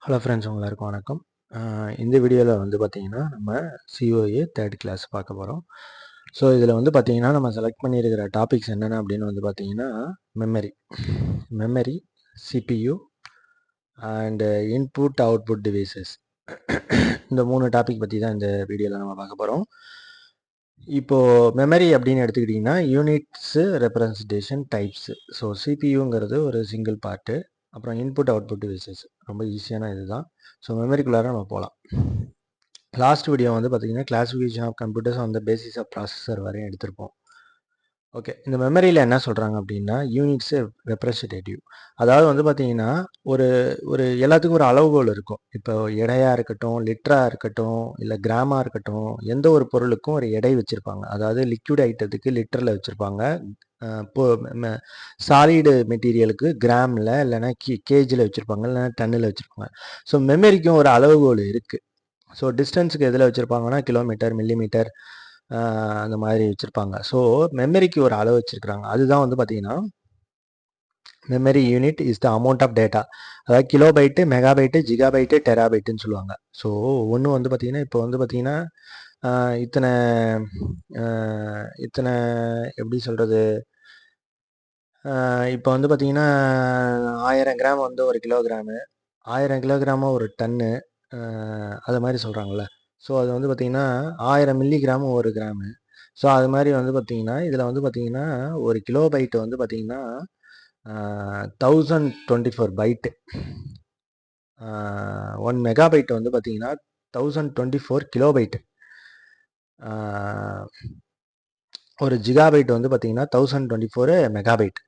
Hello friends, எல்லாருக்கும் வணக்கம். இந்த வீடியோவில் வந்து பார்த்தீங்கன்னா நம்ம சிஓஏ தேர்ட் கிளாஸ் பார்க்க போகிறோம். ஸோ இதில் வந்து பார்த்தீங்கன்னா நம்ம செலக்ட் பண்ணியிருக்கிற டாபிக்ஸ் என்னென்ன அப்படின்னு வந்து பார்த்தீங்கன்னா memory, CPU and input output devices, இந்த 3 டாபிக் பற்றி தான் இந்த வீடியோவில் நம்ம பார்க்க போகிறோம். இப்போது மெமரி அப்படின்னு எடுத்துக்கிட்டிங்கன்னா யூனிட்ஸு, ரெப்ரசன்டேஷன், டைப்ஸு. ஸோ சிபியூங்கிறது ஒரு சிங்கிள் பார்ட்டு. அப்புறம் இன்புட் அவுட்புட் டிவைசஸ் ரொம்ப ஈஸியான இது தான். ஸோ மெமரிக்குள்ளார நம்ம போகலாம். லாஸ்ட் வீடியோ வந்து பார்த்தீங்கன்னா classification of computers on the basis of processor வரையும் எடுத்திருப்போம். ஓகே, இந்த மெமரியில் என்ன சொல்கிறாங்க அப்படின்னா யூனிட்ஸு, ரெப்ரசன்டேட்டிவ். அதாவது வந்து பார்த்தீங்கன்னா ஒரு ஒரு எல்லாத்துக்கும் ஒரு அளவுகோல் இருக்கும். இப்போ எடையாக இருக்கட்டும், லிட்டராக இருக்கட்டும், இல்லை கிராமாக இருக்கட்டும், எந்த ஒரு பொருளுக்கும் ஒரு எடை வச்சுருப்பாங்க. அதாவது லிக்விட் ஐட்டத்துக்கு லிட்டரில் வச்சுருப்பாங்க, சாலிடு மெட்டீரியலுக்கு கிராமில் இல்லைன்னா கேஜில் வச்சுருப்பாங்க, இல்லைன்னா டன்னில் வச்சுருப்பாங்க. ஸோ மெமரிக்கும் ஒரு அளவுகோல் இருக்குது. ஸோ டிஸ்டன்ஸுக்கு எதில் வச்சுருப்பாங்கன்னா கிலோமீட்டர், மில்லிமீட்டர், அந்த மாதிரி வச்சுருப்பாங்க. ஸோ மெமரிக்கு ஒரு அளவு வச்சுருக்குறாங்க. அதுதான் வந்து பார்த்தீங்கன்னா memory unit is the amount of data. அதாவது கிலோபைட்டு, மெகாபைட்டு, ஜிகாபைட்டு, டெராபைட்டுன்னு சொல்லுவாங்க. ஸோ ஒன்று வந்து பார்த்தீங்கன்னா இப்போ வந்து பார்த்தீங்கன்னா இத்தனை இத்தனை எப்படி சொல்கிறது, இப்போ வந்து பார்த்தீங்கன்னா 1000 கிராம் வந்து ஒரு கிலோகிராமு, 1000 கிலோகிராமு ஒரு டன்னு, அது மாதிரி சொல்கிறாங்கள்ல. ஸோ அது வந்து பார்த்திங்கன்னா 1000 மில்லிகிராமு ஒரு கிராமு. ஸோ அது மாதிரி வந்து பார்த்திங்கன்னா இதில் வந்து பார்த்திங்கன்னா ஒரு கிலோ பைட்டு வந்து பார்த்திங்கன்னா 1024 பைட்டு, 1 மெகாபைட்டு வந்து பார்த்திங்கன்னா 1024 கிலோபைட்டு, ஒரு ஜிகாபைட் வந்து பார்த்திங்கன்னா 1024 மெகாபைட்.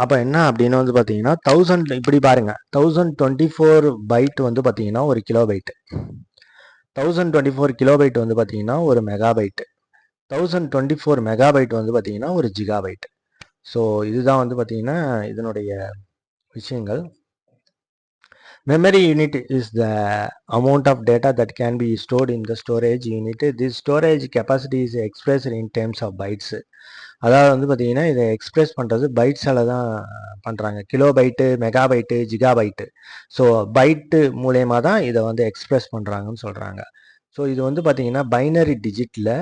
அப்போ என்ன அப்படின்னு வந்து பார்த்தீங்கன்னா 1000, இப்படி பாருங்க, 1024 பைட் வந்து பார்த்தீங்கன்னா ஒரு கிலோபைட்டு, 1024 கிலோபைட் வந்து பார்த்தீங்கன்னா ஒரு மெகாபைட்டு, 1024 மெகாபைட் வந்து பார்த்தீங்கன்னா ஒரு ஜிகாபைட். ஸோ இதுதான் வந்து பார்த்தீங்கன்னா இதனுடைய விஷயங்கள். Memory unit is the amount of data that can be stored in the storage unit. This storage capacity is expressed in terms of bytes. அதாவது வந்து பார்த்தீங்கன்னா இதை எக்ஸ்பிரஸ் பண்ணுறது பைட்ஸால் தான் பண்ணுறாங்க. Kilobyte, megabyte, gigabyte. So byte மூலயமா தான் இதை வந்து எக்ஸ்பிரஸ் பண்ணுறாங்கன்னு சொல்கிறாங்க. ஸோ இது வந்து பார்த்தீங்கன்னா பைனரி டிஜிட்டில்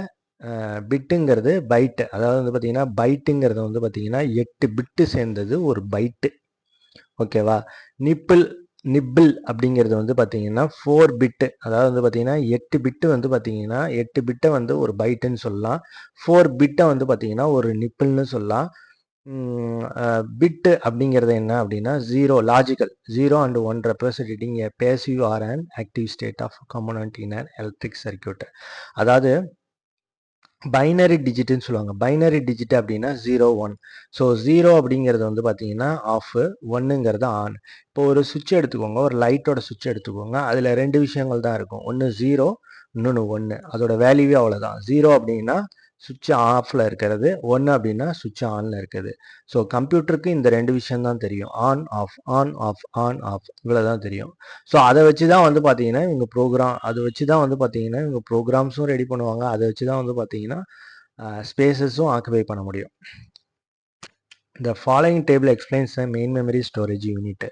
பிட்டுங்கிறது பைட்டு. அதாவது வந்து பார்த்தீங்கன்னா பைட்டுங்கிறது வந்து பார்த்தீங்கன்னா 8 பிட்டு சேர்ந்தது ஒரு பைட்டு. ஓகேவா? நிப்பிள் அப்படிங்கிறது வந்து பார்த்தீங்கன்னா 4 பிட்டு. அதாவது வந்து பார்த்தீங்கன்னா 8 பிட்டு வந்து பார்த்தீங்கன்னா 8 பிட்டை வந்து ஒரு பைட்டுன்னு சொல்லலாம். 4 பிட்டை வந்து பார்த்தீங்கன்னா ஒரு நிப்பிள்னு சொல்லலாம். பிட்டு அப்படிங்கிறது என்ன அப்படின்னா 0 logical 0 and 1 representing a passive or and active state of component in an electric circuit. அதாவது பைனரி டிஜிட்டுன்னு சொல்லுவாங்க. பைனரி டிஜிட் அப்படின்னா 0 1. ஸோ 0 அப்படிங்கிறது வந்து பார்த்தீங்கன்னா ஆஃப், 1ங்கிறது ஆன். இப்போ ஒரு சுவிட்ச் எடுத்துக்கோங்க, ஒரு லைட்டோட சுவிட்ச் எடுத்துக்கோங்க. அதில் 2 விஷயங்கள் தான் இருக்கும். ஒன்று 0, இன்னொன்று 1. அதோட வேல்யூவே அவ்வளோதான். 0 அப்படின்னா சுவிட்ச் ஆஃபில் இருக்கிறது, 1 அப்படின்னா சுவிட்ச் ஆனில் இருக்குது. ஸோ கம்ப்யூட்டருக்கு இந்த 2 விஷயம் தான் தெரியும். On off, on off, on off, இவ்வளோ தான் தெரியும். ஸோ அதை வச்சு தான் வந்து பார்த்தீங்கன்னா இவங்க அதை வச்சு தான் வந்து பார்த்தீங்கன்னா இவங்க ப்ரோக்ராம்ஸும் ரெடி பண்ணுவாங்க. அதை வச்சு தான் வந்து பார்த்தீங்கன்னா ஸ்பேசஸும் ஆக்குபை பண்ண முடியும். இந்த following table explains the main memory storage unit.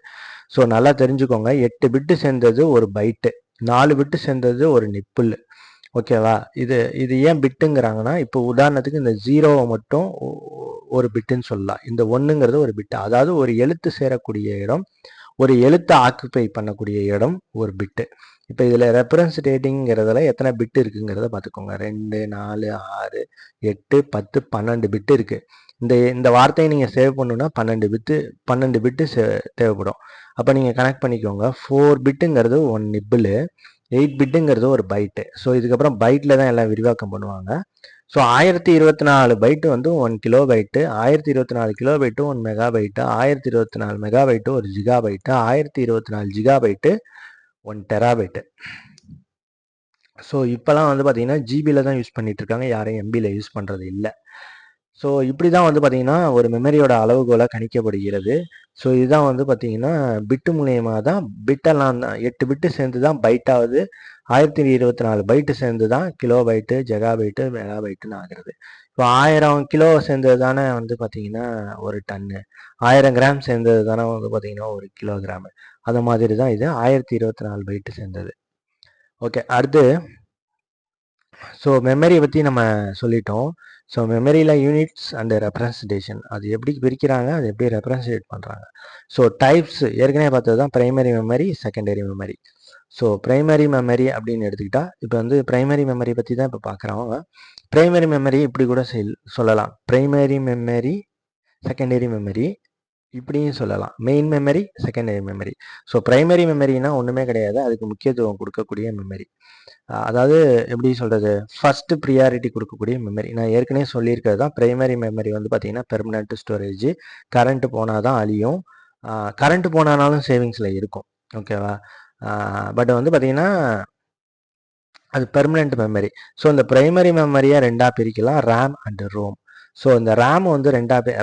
So நல்லா தெரிஞ்சுக்கோங்க, 8 பிட்டு சேர்ந்தது ஒரு பைட்டு, 4 பிட்டு சேர்ந்தது ஒரு நிப்பிள். ஓகேவா? இது ஏன் பிட்டுங்கிறாங்கன்னா, இப்போ உதாரணத்துக்கு இந்த 0வை மட்டும் ஒரு பிட்டுன்னு சொல்லலாம். இந்த 1ங்கிறது ஒரு பிட்டு. அதாவது ஒரு எழுத்து சேரக்கூடிய இடம், ஒரு எழுத்தை ஆக்குப்பை பண்ணக்கூடிய இடம் ஒரு பிட்டு. இப்போ இதில் ரெப்ரசன்டேட்டிங்கிறதுல எத்தனை பிட்டு இருக்குங்கிறத பார்த்துக்கோங்க. 2, 4, 6, 8, 10, 12 பிட்டு இருக்குது. இந்த வார்த்தையை நீங்கள் சேவ் பண்ணணுன்னா 12 பிட்டு தேவைப்படும். அப்போ நீங்கள் கனெக்ட் பண்ணிக்கோங்க. 4 பிட்டுங்கிறது 1 நிப்பிள், 8 பிட்டுங்கிறது ஒரு பைட்டு. ஸோ இதுக்கப்புறம் பைட்டில் தான் எல்லாம் விரிவாக்கம் பண்ணுவாங்க. ஸோ 1024 பைட்டு வந்து 1 kilo byte, 1024 kilo byte 1 megabyte, 1024 megabyte ஒரு ஜிகாபைட்டு, 1024 ஜிகாபைட்டு 1 டெராபைட்டு. ஸோ இப்போலாம் வந்து பார்த்தீங்கன்னா ஜிபியில் தான் யூஸ் பண்ணிட்டு இருக்காங்க, யாரும் எம்பியில் யூஸ் பண்ணுறது இல்லை. ஸோ இப்படி தான் வந்து பார்த்தீங்கன்னா ஒரு மெமரியோட அளவுகோலை கணிக்கப்படுகிறது. ஸோ இதுதான் வந்து பார்த்தீங்கன்னா பிட்டு மூலியமாக தான், பிட்டெல்லாம் தான் 8 பிட்டு சேர்ந்து தான் பைட்டாவது, 1024 பைட்டு சேர்ந்து தான் kilo byte, Jega byte, mega பைட்டுன்னு ஆகிறது. இப்போ 1000 கிலோ சேர்ந்தது தானே வந்து பார்த்தீங்கன்னா ஒரு டன்னு, 1000 கிராம் சேர்ந்தது தானே வந்து பார்த்தீங்கன்னா ஒரு கிலோகிராம். அது மாதிரி தான் இது 1024 பைட்டு சேர்ந்தது. ஓகே, அடுத்து ஸோ மெமரியை பற்றி நம்ம சொல்லிட்டோம். ஸோ மெமரியில் யூனிட்ஸ் அண்ட் ரெப்ரசன்டேஷன் அது எப்படி பிரிக்கிறாங்க, அது எப்படி ரெப்ரசன்டேட் பண்ணுறாங்க. ஸோ டைப்ஸ் ஏற்கனவே பார்த்தது தான் primary memory, secondary memory. So primary memory அப்படின்னு எடுத்துக்கிட்டா இப்போ வந்து பிரைமரி மெமரி பற்றி தான் இப்போ பார்க்குறோம். பிரைமரி மெமரி இப்படி கூட சொல்லலாம், பிரைமரி மெமரி, செகண்டரி மெமரி இப்படியும் சொல்லலாம், main memory, secondary memory. So primary மெமரினா ஒன்றுமே கிடையாது, அதுக்கு முக்கியத்துவம் கொடுக்கக்கூடிய மெமரி. அதாவது எப்படி சொல்கிறது, ஃபஸ்ட்டு ப்ரியாரிட்டி கொடுக்கக்கூடிய மெமரி. நான் ஏற்கனவே சொல்லியிருக்கிறது தான், பிரைமரி மெமரி வந்து பார்த்தீங்கன்னா பெர்மனண்ட் ஸ்டோரேஜ், கரண்ட்டு போனால் தான் அழியும், கரண்ட்டு போனாலும் சேவிங்ஸில் இருக்கும். ஓகேவா? பட் வந்து பார்த்தீங்கன்னா அது பெர்மனண்ட் மெமரி. ஸோ இந்த பிரைமரி மெமரியை ரெண்டாக பிரிக்கலாம், ரேம் அண்ட் ரோம். ஸோ இந்த ரேம் வந்து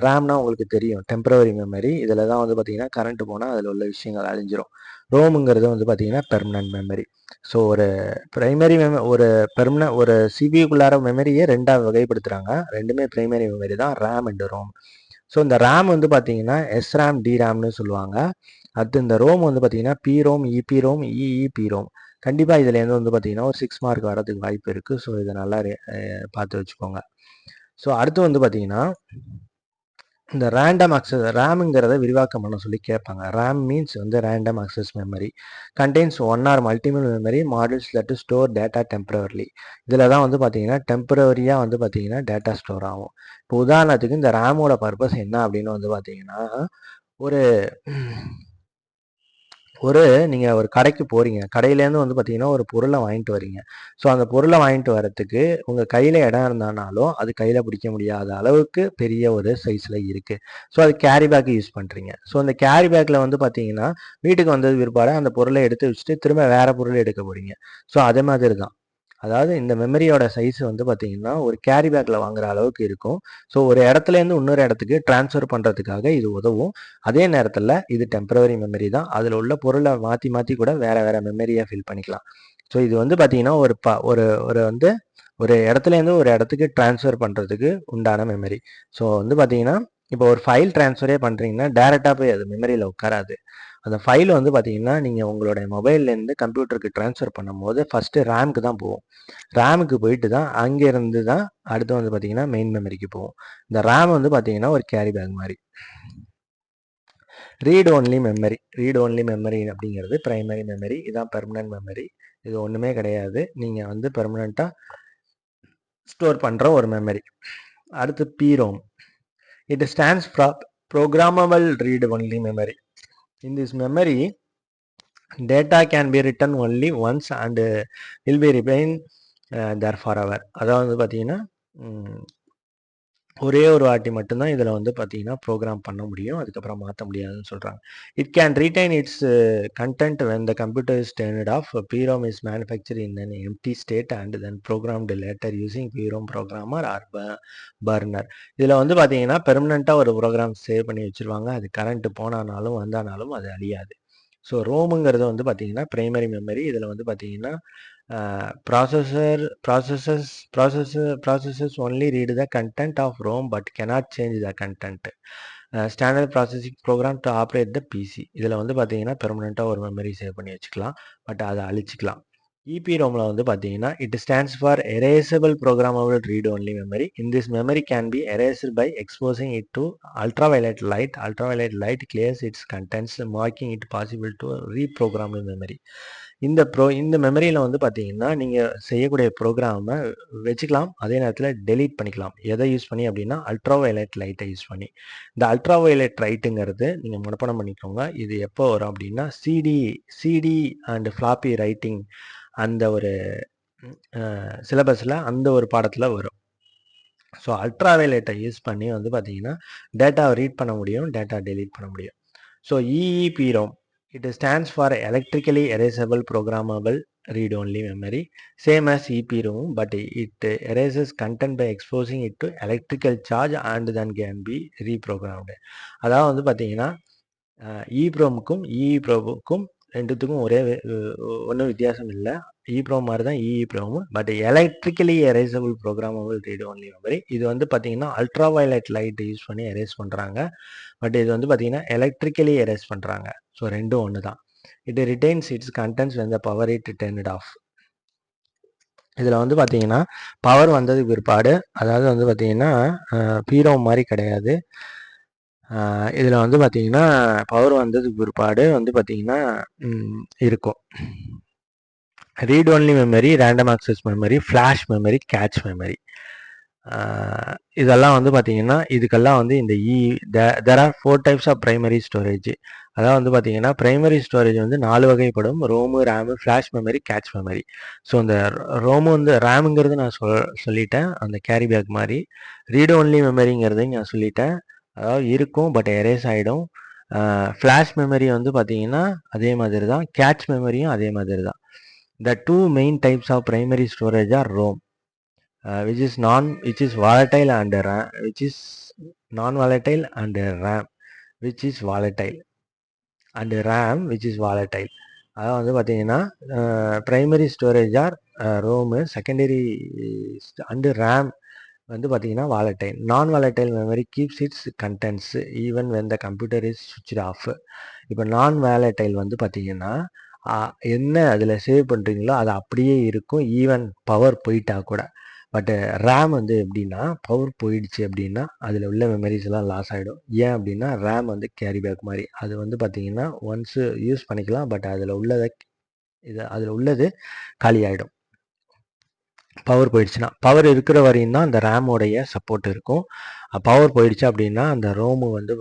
ரேம்னா உங்களுக்கு தெரியும் டெம்பரவரி மெமரி, இதில் தான் வந்து பார்த்தீங்கன்னா கரண்ட் போனால் அதில் உள்ள விஷயங்கள் அழிஞ்சிரும். ரோமுங்கிறது வந்து பார்த்தீங்கன்னா பெர்மனன்ட் மெமரி. ஸோ ஒரு பிரைமரி ஒரு சிபியுக்குள்ளார மெமரியை ரெண்டாக வகைப்படுத்துகிறாங்க, ரெண்டுமே பிரைமரி மெமரி தான், ரேம் அண்ட் ரோம். ஸோ இந்த ரேம் வந்து பார்த்தீங்கன்னா எஸ்ரேம், டிரேம்னு சொல்லுவாங்க. அடுத்து இந்த ரோம் வந்து பார்த்தீங்கன்னா பிரோம், இபிரோம், இஇபிரோம். கண்டிப்பாக இதுலேருந்து வந்து பார்த்தீங்கன்னா ஒரு 6 மார்க் வரதுக்கு வாய்ப்பு இருக்குது. ஸோ இதை நல்லா பார்த்து வச்சுக்கோங்க. ஸோ அடுத்து வந்து பார்த்தீங்கன்னா இந்த ரேண்டம் அக்சஸ், ரேமுங்கிறத விரிவாக்கம் பண்ண சொல்லி கேட்பாங்க. ரேம் மீன்ஸ் வந்து random access memory, contains one or multiple memory models that store data temporarily. இதில் தான் வந்து பார்த்தீங்கன்னா டெம்பரவரியாக வந்து பார்த்தீங்கன்னா டேட்டா ஸ்டோர் ஆகும். இப்போ உதாரணத்துக்கு இந்த ரேமோட பர்பஸ் என்ன அப்படின்னு வந்து பார்த்தீங்கன்னா, ஒரு நீங்கள் ஒரு கடைக்கு போகிறீங்க, கடையிலேருந்து வந்து பார்த்தீங்கன்னா ஒரு பொருளை வாங்கிட்டு வரீங்க. ஸோ அந்த பொருளை வாங்கிட்டு வரத்துக்கு உங்கள் கையில் இடம் இருந்தானாலும் அது கையில் பிடிக்க முடியாத அளவுக்கு பெரிய ஒரு சைஸில் இருக்குது. ஸோ அது கேரி பேக் யூஸ் பண்ணுறீங்க. ஸோ அந்த கேரி பேக்கில் வந்து பார்த்தீங்கன்னா வீட்டுக்கு வந்தது பிற்பாடு அந்த பொருளை எடுத்து வச்சுட்டு திரும்ப வேறு பொருள் எடுக்க போகிறீங்க. ஸோ அதே மாதிரி தான், அதாவது இந்த மெமரியோட சைஸ் வந்து பார்த்தீங்கன்னா ஒரு கேரி பேக்கில் வாங்குற அளவுக்கு இருக்கும். ஸோ ஒரு இடத்துலேருந்து இன்னொரு இடத்துக்கு ட்ரான்ஸ்ஃபர் பண்ணுறதுக்காக இது உதவும். அதே நேரத்தில் இது டெம்பரவரி மெமரி தான், அதில் உள்ள பொருளை மாற்றி மாற்றி கூட வேறு வேறு மெமரியாக ஃபில் பண்ணிக்கலாம். ஸோ இது வந்து பார்த்தீங்கன்னா ஒரு ஒரு வந்து ஒரு இடத்துலேருந்து ஒரு இடத்துக்கு ட்ரான்ஸ்ஃபர் பண்ணுறதுக்கு உண்டான மெமரி. ஸோ வந்து பார்த்தீங்கன்னா இப்போ ஒரு ஃபைல் ட்ரான்ஸ்ஃபரே பண்ணுறீங்கன்னா டேரெக்டாக போய் அது மெமரியில் உட்காராது. அந்த ஃபைல் வந்து பார்த்தீங்கன்னா நீங்கள் உங்களுடைய மொபைல்லேருந்து கம்ப்யூட்டருக்கு ட்ரான்ஸ்ஃபர் பண்ணும்போது ஃபஸ்ட்டு ரேமுக்கு தான் போகும். ரேமுக்கு போயிட்டு தான் அங்கேருந்து தான் அடுத்து வந்து பார்த்தீங்கன்னா மெயின் மெமரிக்கு போகும். இந்த ரேம் வந்து பார்த்தீங்கன்னா ஒரு கேரி பேக் மாதிரி. Read only memory, read only memory அப்படிங்கிறது பிரைமரி மெமரி, இதான் பெர்மனன்ட் மெமரி. இது ஒன்றுமே கிடையாது, நீங்கள் வந்து பெர்மனண்ட்டாக ஸ்டோர் பண்ணுற ஒரு மெமரி. அடுத்து PROM, it stands for programmable read only memory. In this memory data can be written only once and will be remain there forever. அதாவது பார்த்தீங்கன்னா ஒரே ஒரு வாட்டி மட்டும்தான் இதில் வந்து பார்த்தீங்கன்னா ப்ரோக்ராம் பண்ண முடியும், அதுக்கப்புறம் மாற்ற முடியாதுன்னு சொல்கிறாங்க. It can retain its content when the computer is turned off. PROM is manufacture in an empty state and then programmed later using PROM programmer or burner. இதில் வந்து பார்த்தீங்கன்னா பெர்மனண்ட்டாக ஒரு ப்ரோக்ராம் சேவ் பண்ணி வச்சுருவாங்க, அது கரண்ட்டு போனானாலும் வந்தானாலும் அது அழியாது. ஸோ ரோமுங்கிறது வந்து பார்த்தீங்கன்னா பிரைமரி மெமரி. இதில் வந்து பார்த்தீங்கன்னா processors only read the content of ROM but cannot change the content. Standard processing program to operate the PC. இதில் வந்து பார்த்தீங்கன்னா பெர்மனண்ட்டாக ஒரு மெமரி சேவ் பண்ணி வச்சுக்கலாம், பட் அதை அழிச்சிக்கலாம். EPROMல வந்து பார்த்தீங்கன்னா it stands for erasable programmable read only memory. In this memory can be erased by exposing it to ultraviolet light. Ultraviolet light clears its contents, making it possible to reprogram the memory. இந்த மெமரியில் வந்து பார்த்தீங்கன்னா நீங்கள் செய்யக்கூடிய ப்ரோக்ராமை வச்சுக்கலாம், அதே நேரத்தில் டெலீட் பண்ணிக்கலாம். எதை யூஸ் பண்ணி அப்படின்னா அல்ட்ராவயலட் லைட்டை யூஸ் பண்ணி. இந்த அல்ட்ராவயலட் லைட்டுங்கிறது நீங்கள் மனப்பாடம் பண்ணிக்கோங்க. இது எப்போ வரும் அப்படின்னா சிடி அண்ட் ஃப்ளாப்பி ரைட்டிங் அந்த ஒரு சிலபஸில் அந்த ஒரு பாடத்தில் வரும். ஸோ அல்ட்ராவயலட்டை யூஸ் பண்ணி வந்து பார்த்தீங்கன்னா டேட்டாவை ரீட் பண்ண முடியும், டேட்டா டெலீட் பண்ண முடியும். So EEPROM, it stands for electrically erasable programmable read-only memory, same as EPROM, but it erases content by exposing it to electrical charge and then can be reprogrammed. அதாவது வந்து பார்த்தீங்கன்னா EPROMக்கும் EEPROMக்கும் ரெண்டுத்துக்கும் ஒன்றும் வித்தியாசம் இல்லை. EEPROM மாதிரி தான் EEPROM, but electrically erasable programmable read only memory. இது வந்து பார்த்தீங்கன்னா அல்ட்ரா வயலட் லைட் யூஸ் பண்ணி எரேஸ் பண்ணுறாங்க, பட் இது வந்து பார்த்தீங்கன்னா எலக்ட்ரிக்கலி எரேஸ் பண்ணுறாங்க. ஸோ ரெண்டும் ஒன்று தான். It retains it's contents when the power is turned off. இதில் வந்து பார்த்தீங்கன்னா பவர் வந்ததுக்கு பிற்பாடு, அதாவது வந்து பார்த்தீங்கன்னா PROM மாதிரி கிடையாது. இதில் வந்து பார்த்தீங்கன்னா பவர் வந்ததுக்கு பிற்பாடு வந்து பார்த்தீங்கன்னா இருக்கும். Read only memory, random access memory, flash memory, cache memory. இதெல்லாம் வந்து பார்த்தீங்கன்னா இதுக்கெல்லாம் வந்து இந்த there are 4 types of primary storage. அதாவது வந்து பார்த்தீங்கன்னா பிரைமரி ஸ்டோரேஜ் வந்து 4 வகைப்படும்: ROM, RAM, flash memory, cache memory. So இந்த ரோமு வந்து ரேமுங்கிறது நான் சொல்லிட்டேன், அந்த கேரி பேக் மாதிரி. ரீட் ஒன்லி மெமரிங்கிறதையும் நான் சொல்லிட்டேன், அதாவது இருக்கும் பட் எரேஸ் ஆகிடும். ஃப்ளாஷ் மெமரி வந்து பார்த்தீங்கன்னா அதே மாதிரி தான், கேட்ச் மெமரியும் அதே மாதிரி தான். The two main types of primary storage are ROM, which is volatile, and RAM, which is non-volatile, and RAM, which is volatile, and RAM, which is volatile. அதாவது வந்து பார்த்தீங்கன்னா primary storage or ROM, secondary and RAM வந்து பார்த்தீங்கன்னா volatile. Non volatile memory keeps its contents even when the computer is சுவிட்ச் off. இப்போ non volatile வந்து பார்த்தீங்கன்னா என்ன அதில் சேவ் பண்ணுறீங்களோ அது அப்படியே இருக்கும், ஈவன் பவர் போயிட்டா கூட. பட்டு ரேம் வந்து எப்படின்னா, பவர் போயிடுச்சு அப்படின்னா அதில் உள்ள மெமரிஸ் எல்லாம் லாஸ் ஆகிடும். ஏன் அப்படின்னா ரேம் வந்து கேரி பேக் மாதிரி, அது வந்து பார்த்தீங்கன்னா ஒன்ஸு யூஸ் பண்ணிக்கலாம், பட் அதில் உள்ளது காலி ஆகிடும் பவர் போயிடுச்சுன்னா. பவர் இருக்கிற வரையும் தான் அந்த ரேமோடைய சப்போர்ட் இருக்கும். பவர் போயிடுச்சு அப்படின்னா அந்த ரோமு வந்து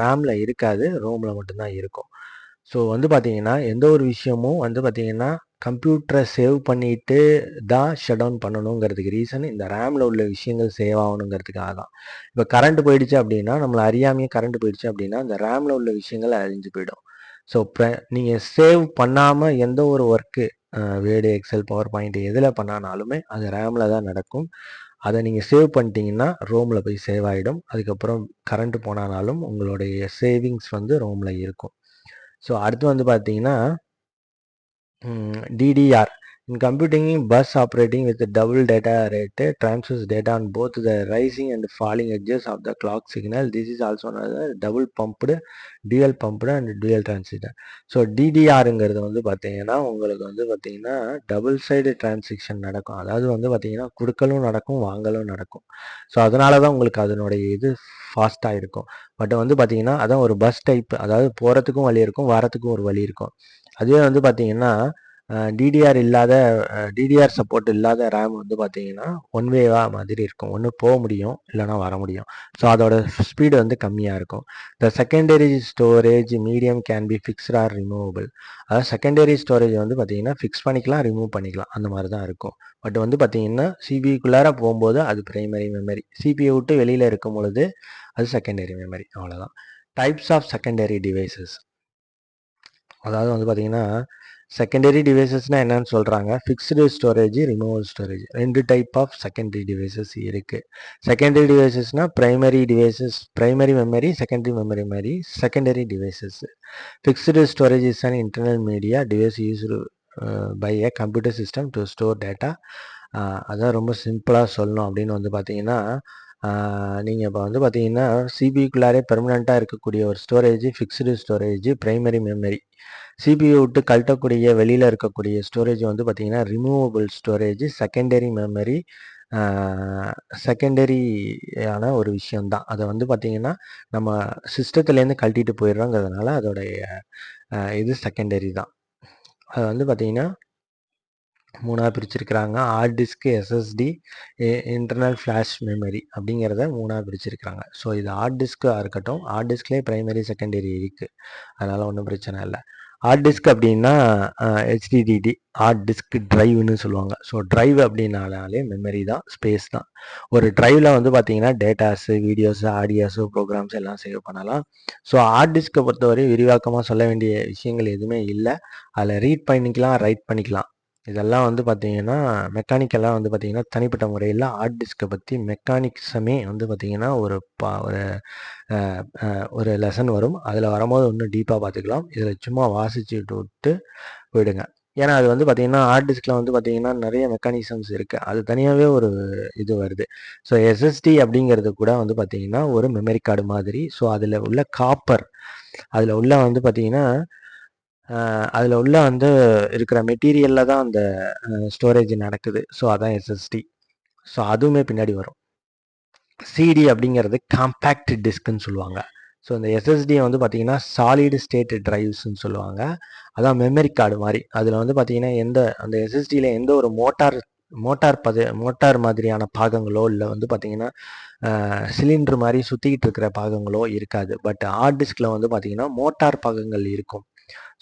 ரேமில் இருக்காது, ரோமில் மட்டும்தான் இருக்கும். ஸோ வந்து பார்த்தீங்கன்னா எந்த ஒரு விஷயமும் வந்து பார்த்தீங்கன்னா கம்ப்யூட்டரை சேவ் பண்ணிட்டு தான் ஷட் டவுன் பண்ணணுங்கிறதுக்கு ரீசன் இந்த ரேமில் உள்ள விஷயங்கள் சேவ் ஆகணுங்கிறதுக்காக தான். இப்போ கரண்ட் போயிடுச்சு அப்படின்னா, நம்மளை அறியாமையே கரண்ட் போயிடுச்சு அப்படின்னா அந்த ரேமில் உள்ள விஷயங்கள் அழிஞ்சு போயிடும். ஸோ நீங்கள் சேவ் பண்ணாமல் எந்த ஒரு work Word, Excel, PowerPoint எதில் பண்ணானாலுமே அது ரேமில் தான் நடக்கும். அதை நீங்கள் சேவ் பண்ணிட்டீங்கன்னா ரோமில் போய் சேவ் ஆகிடும். அதுக்கப்புறம் கரண்ட் போனாலும் உங்களுடைய சேவிங்ஸ் வந்து ரோமில் இருக்கும். ஸோ அடுத்து வந்து பார்த்தீங்கன்னா DDR. In computing, bus operating with a double data rate transfers data on both the rising and falling edges of the clock signal. This is also known as double pumped, dual pumped, and dual transitor. So DDRங்கிறது வந்து பார்த்தீங்கன்னா உங்களுக்கு வந்து பார்த்தீங்கன்னா double side transaction நடக்கும். அதாவது வந்து பார்த்தீங்கன்னா கொடுக்கலும் நடக்கும், வாங்கலும் நடக்கும். ஸோ அதனால தான் உங்களுக்கு அதனுடைய இது ஃபாஸ்ட்டாக இருக்கும். பட் வந்து பார்த்தீங்கன்னா அதான் ஒரு பஸ் டைப், அதாவது போகிறதுக்கும் வழி இருக்கும், வரத்துக்கும் ஒரு வழி இருக்கும். அதுவே வந்து பார்த்தீங்கன்னா டிடிஆர் சப்போர்ட் இல்லாத ரேம் வந்து பார்த்தீங்கன்னா ஒன் வேவா மாதிரி இருக்கும். ஒன்று போக முடியும், இல்லைனா வர முடியும். ஸோ அதோட ஸ்பீடு வந்து கம்மியாக இருக்கும். The secondary storage medium can be fixed or removable. அதாவது செகண்டரி ஸ்டோரேஜ் வந்து பார்த்தீங்கன்னா ஃபிக்ஸ் பண்ணிக்கலாம், ரிமூவ் பண்ணிக்கலாம், அந்த மாதிரி தான் இருக்கும். பட் வந்து பார்த்தீங்கன்னா சிபிக்குள்ளார போகும்போது அது பிரைமரி மெமரி, சிபியை விட்டு வெளியில் இருக்கும் பொழுது அது செகண்டரி மெமரி. அவ்வளோதான். Types of secondary devices. அதாவது வந்து பார்த்தீங்கன்னா செகண்டரி டிவைசஸ்னால் என்னன்னு சொல்கிறாங்க. Fixed storage, removal storage, 2 type of secondary devices இருக்குது. செகண்டரி டிவைசஸ்னால் primary devices, primary memory, secondary memory மாதிரி secondary devices. Fixed storage is an internal media device used by a computer system to store data. அதான் ரொம்ப சிம்பிளாக சொல்லணும் அப்படின்னு வந்து பார்த்தீங்கன்னா நீங்கள் இப்போ வந்து பார்த்தீங்கன்னா சிபிக்குள்ளாரே பெர்மனண்ட்டாக இருக்கக்கூடிய ஒரு storage fixed storage, primary memory. சிபியை விட்டு கழட்டக்கூடிய வெளியில் இருக்கக்கூடிய ஸ்டோரேஜ் வந்து பார்த்தீங்கன்னா ரிமூவபிள் ஸ்டோரேஜ், செகண்டரி மெமரி, செகண்டரியான ஒரு விஷயம்தான். அதை வந்து பார்த்தீங்கன்னா நம்ம சிஸ்டத்துலேருந்து கழட்டிட்டு போயிடுறோங்கிறதுனால அதோடைய இது செகண்டரி தான். அது வந்து பார்த்தீங்கன்னா 3ஆக பிரிச்சிருக்கிறாங்க. Hard disk, SSD, internal flash memory அப்படிங்கிறத 3ஆக பிரிச்சிருக்கிறாங்க. ஸோ இது ஹார்ட் டிஸ்க்காக இருக்கட்டும், ஹார்ட் டிஸ்க்லேயே பிரைமரி செகண்டரி இருக்குது, அதனால் ஒன்றும் பிரச்சனை இல்லை. ஹார்ட் டிஸ்க் அப்படின்னா HDD, ஹார்ட் டிஸ்க் ட்ரைவ்னு சொல்லுவாங்க. ஸோ ட்ரைவ் அப்படின்னாலே மெமரி தான், ஸ்பேஸ் தான். ஒரு ட்ரைவில் வந்து பார்த்தீங்கன்னா டேட்டாஸு, வீடியோஸு, ஆடியோஸு, ப்ரோக்ராம்ஸ் எல்லாம் சேவ் பண்ணலாம். ஸோ ஹார்ட் டிஸ்க்கை பொறுத்தவரை விரிவாக்கமாக சொல்ல வேண்டிய விஷயங்கள் எதுவுமே இல்லை. அதில் ரீட் பண்ணிக்கலாம், ரைட் பண்ணிக்கலாம். இதெல்லாம் வந்து பார்த்தீங்கன்னா, மெக்கானிக்கலா வந்து பார்த்தீங்கன்னா, தனிப்பட்ட முறையில ஹார்ட் டிஸ்க்க பத்தி மெக்கானிக்ஸமே வந்து பார்த்தீங்கன்னா, ஒரு அ அ ஒரு லெசன் வரும். அதில வரும்போது இன்னும் டீப்பா பார்த்துக்கலாம். இதில சும்மா வாசிச்சுட்டு விட்டு போயிடுங்க. ஏன்னா, அது வந்து பார்த்தீங்கன்னா, ஹார்ட் டிஸ்க்ல வந்து பார்த்தீங்கன்னா, நெறைய மெக்கானிசம்ஸ் இருக்கு. அது தனியாவே ஒரு இது வருது. ஸோ, எஸ்எஸ்டி அப்படிங்கிறது கூட வந்து பார்த்தீங்கன்னா, ஒரு மெமரி கார்டு மாதிரி. ஸோ, அதில உள்ள காப்பர் அதில உள்ள வந்து பார்த்தீங்கன்னா, அதில உள்ள வந்து இருக்கிற மெட்டீரியல்ல தான் அந்த ஸ்டோரேஜ் நடக்குது. ஸோ, அதான் எஸ்எஸ்டி. ஸோ, அதுவுமே பின்னாடி வரும். சிடி அப்படிங்கிறது காம்பேக்ட் டிஸ்க்ன்னு சொல்லுவாங்க. ஸோ, இந்த எஸ்எஸ்டியை வந்து பார்த்தீங்கன்னா, சாலிட் ஸ்டேட் டிரைவ்ஸ்ன்னு சொல்லுவாங்க. அதான் மெமரி கார்டு மாரி. அதில வந்து பார்த்தீங்கன்னா, அந்த எஸ்எஸ்டியில எந்த ஒரு மோட்டார் மாதிரியான பாகங்களோ, இல்ல வந்து பார்த்தீங்கன்னா, சிலிண்டர் மாரி சுத்திக்கிட்டு இருக்கிற பாகங்களோ இருக்காது. பட் ஹார்ட் டிஸ்க்ல வந்து பார்த்தீங்கன்னா, மோட்டார் பாகங்கள் இருக்கும்.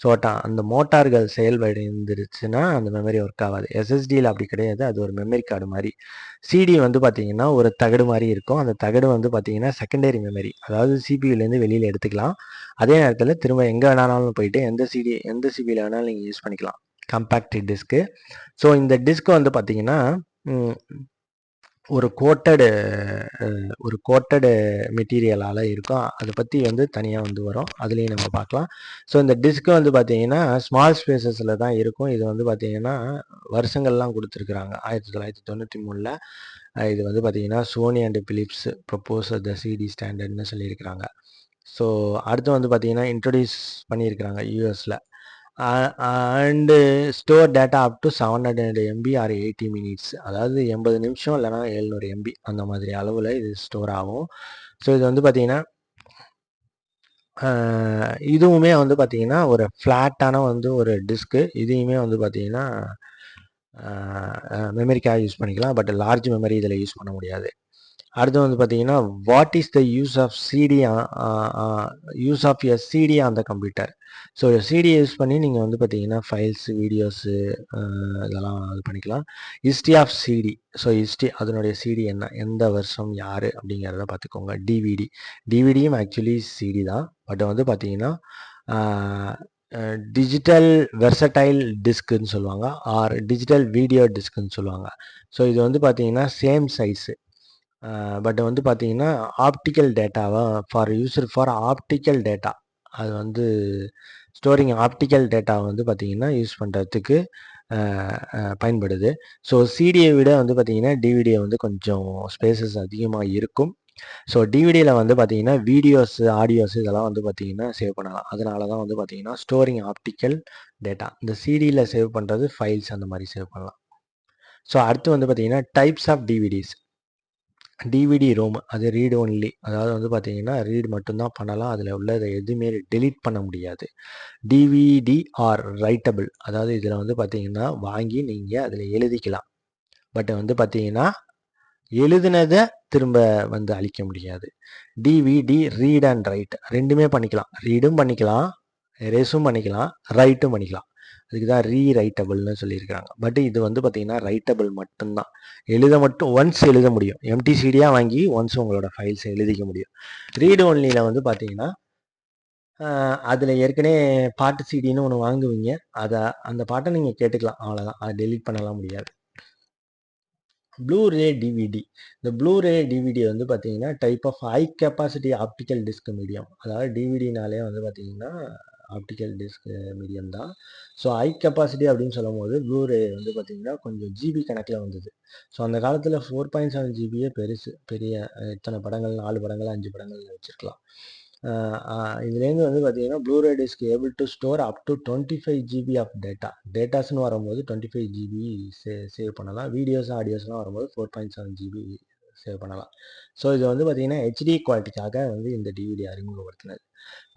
ஸோ, அந்த மோட்டார்கள் செயல்படுந்துருச்சுன்னா, அந்த மெமரி ஒர்க் ஆகாது. எஸ்எஸ்டியில் அப்படி கிடையாது. அது ஒரு மெமரி கார்டு மாரி. சிடி வந்து பார்த்தீங்கன்னா, ஒரு தகடு மாரி இருக்கும். அந்த தகடு வந்து பார்த்தீங்கன்னா, செகண்டரி மெமரி. அதாவது சிபியூலேருந்து வெளியில எடுத்துக்கலாம். அதே நேரத்தில திரும்ப எங்க வேணாலும் போயிட்டு எந்த சிபில வேணாலும் நீங்க யூஸ் பண்ணிக்கலாம். Compact disc. ஸோ, இந்த டிஸ்க் வந்து பார்த்தீங்கன்னா, ம் ஒரு கோட்டடு ஒரு கோட்டடு மெட்டீரியலால இருக்கும். அத பத்தி வந்து தனியா வந்து வரும். அதுலயும் நம்ம பார்க்கலாம். ஸோ இந்த டிஸ்க் வந்து பார்த்தீங்கன்னா, ஸ்மால் ஸ்பேஸஸ்ல தான் இருக்கும். இது வந்து பார்த்தீங்கன்னா, வருஷங்கள்லாம் குடுத்துருக்குறாங்க. 1993ல இது வந்து பார்த்தீங்கன்னா, Sony and Philips propose the CD ஸ்டாண்டர்ட்ன்னு சொல்லியிருக்கிறாங்க. ஸோ அடுத்து வந்து பார்த்தீங்கன்னா, இன்ட்ரோடியூஸ் பண்ணியிருக்கிறாங்க யுஎஸ்ல. And store data up to 700 MB or 80 minutes. அதாவது 80 நிமிஷம் இல்லைனா 700 எம்பி அந்த மாதிரி அளவில் இது ஸ்டோர் ஆகும். ஸோ இது வந்து பார்த்தீங்கன்னா, இதுவுமே வந்து பார்த்தீங்கன்னா ஒரு ஃப்ளாட்டான வந்து ஒரு டிஸ்க்கு. இதையுமே வந்து பார்த்தீங்கன்னா மெமரிக்காக யூஸ் பண்ணிக்கலாம். பட் லார்ஜ் மெமரி இதில் யூஸ் பண்ண முடியாது. அடுத்து வந்து பார்த்தீங்கன்னா, what is the use of a CD on the computer. So சிடியை யூஸ் பண்ணி நீங்கள் வந்து பார்த்தீங்கன்னா, ஃபைல்ஸ், வீடியோஸு இதெல்லாம் இது பண்ணிக்கலாம். History of CD. ஸோ அதனுடைய சிடி என்ன, எந்த வருஷம், யார் அப்படிங்கிறத பார்த்துக்கோங்க. டிவிடியும் ஆக்சுவலி சிடி தான். பட் வந்து பார்த்தீங்கன்னா, டிஜிட்டல் வெர்சடைல் டிஸ்க்குன்னு சொல்லுவாங்க. ஆர் டிஜிட்டல் வீடியோ டிஸ்க்குன்னு சொல்லுவாங்க. ஸோ இது வந்து பார்த்தீங்கன்னா, சேம் சைஸு. பட் வந்து பார்த்தீங்கன்னா, ஆப்டிக்கல் டேட்டாவா ஃபார் ஆப்டிக்கல் டேட்டா. அது வந்து ஸ்டோரிங் ஆப்டிக்கல் டேட்டா வந்து பார்த்தீங்கன்னா, யூஸ் பண்ணுறதுக்கு பயன்படுது. ஸோ சிடியை விட வந்து பார்த்தீங்கன்னா, டிவிடியை வந்து கொஞ்சம் ஸ்பேசஸ் அதிகமாக இருக்கும். ஸோ டிவிடியில் வந்து பார்த்தீங்கன்னா, வீடியோஸ், ஆடியோஸ் இதெல்லாம் வந்து பார்த்தீங்கன்னா சேவ் பண்ணலாம். அதனால தான் வந்து பார்த்தீங்கன்னா, ஸ்டோரிங் ஆப்டிக்கல் டேட்டா. இந்த சிடியில் சேவ் பண்ணுறது ஃபைல்ஸ் அந்த மாதிரி சேவ் பண்ணலாம். ஸோ அடுத்து வந்து பார்த்தீங்கன்னா, types of DVDs. DVD ROM அது ரீட் ஒன்லி. அதாவது வந்து பார்த்தீங்கன்னா, ரீட் மட்டும்தான் பண்ணலாம். அதில் உள்ளதை எதுவுமே டெலீட் பண்ண முடியாது. DVD R writable. அதாவது இதில் வந்து பார்த்தீங்கன்னா, வாங்கி நீங்கள் அதில் எழுதிக்கலாம். பட் வந்து பார்த்தீங்கன்னா, எழுதுனதை திரும்ப வந்து அழிக்க முடியாது. டிவிடி ரீட் அண்ட் ரைட் ரெண்டுமே பண்ணிக்கலாம். ரீடும் பண்ணிக்கலாம், எரேஸும் பண்ணிக்கலாம், ரைட்டும் பண்ணிக்கலாம். அதுக்கு தான் ரீரைட்டபிள்னு சொல்லியிருக்காங்க. பட் இது வந்து பார்த்தீங்கன்னா, ரைட்டபிள் மட்டும்தான். ஒன்ஸ் எழுத முடியும். எம்டி சிடியாக வாங்கி ஒன்ஸ் உங்களோட ஃபைல்ஸை எழுதிக்க முடியும். ரீடு ஒன்லியில் வந்து பார்த்தீங்கன்னா, அதில் ஏற்கனவே பாட்டு சிடின்னு ஒன்று வாங்குவீங்க. அந்த பாட்டை நீங்கள் கேட்டுக்கலாம். அவ்வளோதான். அதை டெலீட் பண்ணலாம் முடியாது. Blu ray DVD. இந்த ப்ளூரே டிவிடி வந்து பார்த்தீங்கன்னா, type of high capacity optical disk medium. அதாவது டிவிடினாலே வந்து பார்த்தீங்கன்னா, ஆப்டிக்கல் டிஸ்க் மீடியம் தான். ஸோ ஹை கெப்பாசிட்டி அப்படின்னு சொல்லும்போது, ப்ளூரே வந்து பார்த்தீங்கன்னா, கொஞ்சம் ஜிபி கணக்கில் வந்தது. ஸோ அந்த காலத்தில் 4.7 ஜிபியே பெருசு. பெரிய இத்தனை படங்கள், 4 படங்கள், 5 படங்கள் வச்சுருக்கலாம். இதுலேருந்து வந்து பார்த்தீங்கன்னா, Blu-ray disc able to store up to 25 GB of டேட்டாஸ்ன்னு வரும்போது 25 ஜிபி சேவ் பண்ணலாம். வீடியோஸ், ஆடியோஸ்லாம் வரும்போது 4.7 ஜிபி சேவ் பண்ணலாம். ஸோ இது வந்து பார்த்தீங்கன்னா, ஹெச்டி குவாலிட்டிக்காக வந்து இந்த டிவிடி அறிமுகப்படுத்தினது.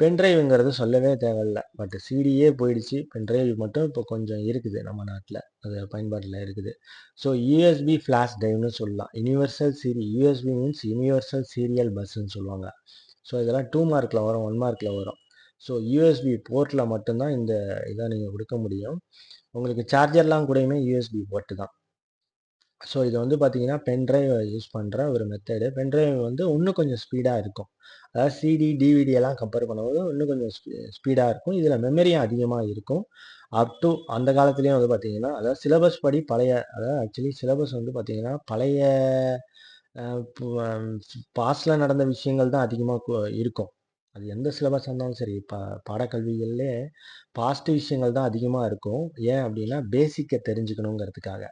பென்ட்ரைவுங்கிறது சொல்லவே தேவையில்ல. பட் சிடியே போயிடுச்சு. பென்ட்ரைவ் மட்டும் இப்போ கொஞ்சம் இருக்குது நம்ம நாட்டில். அது பயன்பாட்டில் இருக்குது. ஸோ யூஎஸ்பி ஃப்ளாஷ் டிரைவ்னு சொல்லலாம். யூஎஸ்பி மீன்ஸ் யூனிவர்சல் சீரியல் பஸ்ன்னு சொல்லுவாங்க. ஸோ இதெல்லாம் 2 மார்க்கில் வரும், 1 மார்க்கில் வரும். ஸோ யூஎஸ்பி போர்ட்டில் மட்டும்தான் இந்த இதை நீங்கள் கொடுக்க முடியும். உங்களுக்கு சார்ஜர்லாம் கூடயுமே யூஎஸ்பி போர்ட்டு தான். ஸோ இது வந்து பார்த்தீங்கன்னா பென்ட்ரைவ் யூஸ் பண்ணுற ஒரு மெத்தடு. பென்ட்ரைவ் வந்து இன்னும் கொஞ்சம் ஸ்பீடாக இருக்கும். அதாவது சிடி, டிவிடி எல்லாம் கம்பேர் பண்ணும்போது இன்னும் கொஞ்சம் ஸ்பீடாக இருக்கும். இதில் மெமரியும் அதிகமாக இருக்கும். அப் டு அந்த காலத்துலேயும் வந்து பார்த்தீங்கன்னா, அதாவது சிலபஸ் படி பழைய, அதாவது ஆக்சுவலி சிலபஸ் வந்து பார்த்தீங்கன்னா பழைய பாஸ்டில் நடந்த விஷயங்கள் தான் அதிகமாக இருக்கும். அது எந்த சிலபஸாக இருந்தாலும் சரி, பாடக்கல்விகள்லே பாஸ்ட் விஷயங்கள் தான் அதிகமாக இருக்கும். ஏன் அப்படின்னா பேசிக்கை தெரிஞ்சுக்கணுங்கிறதுக்காக.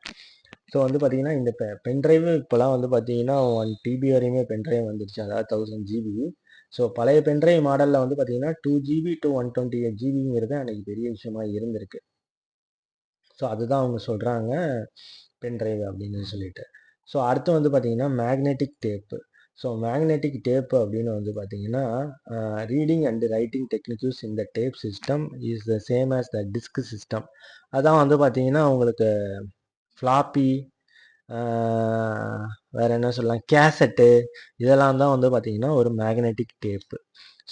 ஸோ வந்து பார்த்தீங்கன்னா இந்த பென்ட்ரைவு இப்போலாம் வந்து பார்த்தீங்கன்னா 1 டிபி வரையுமே பென்ட்ரைவ் வந்துருச்சு, அதாவது 1000 ஜிபி. ஸோ பழைய பென்ட்ரைவ் மாடலில் வந்து பார்த்தீங்கன்னா 2 ஜிபி டு 128 ஜிபிங்கிறது அன்றைக்கி பெரிய விஷயமா இருந்திருக்கு. ஸோ அதுதான் அவங்க சொல்கிறாங்க பென்ட்ரைவ் அப்படின்னு சொல்லிட்டு. ஸோ அடுத்து வந்து பார்த்தீங்கன்னா magnetic tape. So magnetic tape அப்படின்னு வந்து பார்த்தீங்கன்னா ரீடிங் அண்ட் ரைட்டிங் டெக்னிக்ஸ் இந்த tape system is the same as the disk system. அதான் வந்து பார்த்தீங்கன்னா உங்களுக்கு ஃப்ளாப்பி, வேறு என்ன சொல்லலாம், கேசட்டு, இதெல்லாம் தான் வந்து பார்த்திங்கன்னா ஒரு மேக்னெட்டிக் டேப்பு.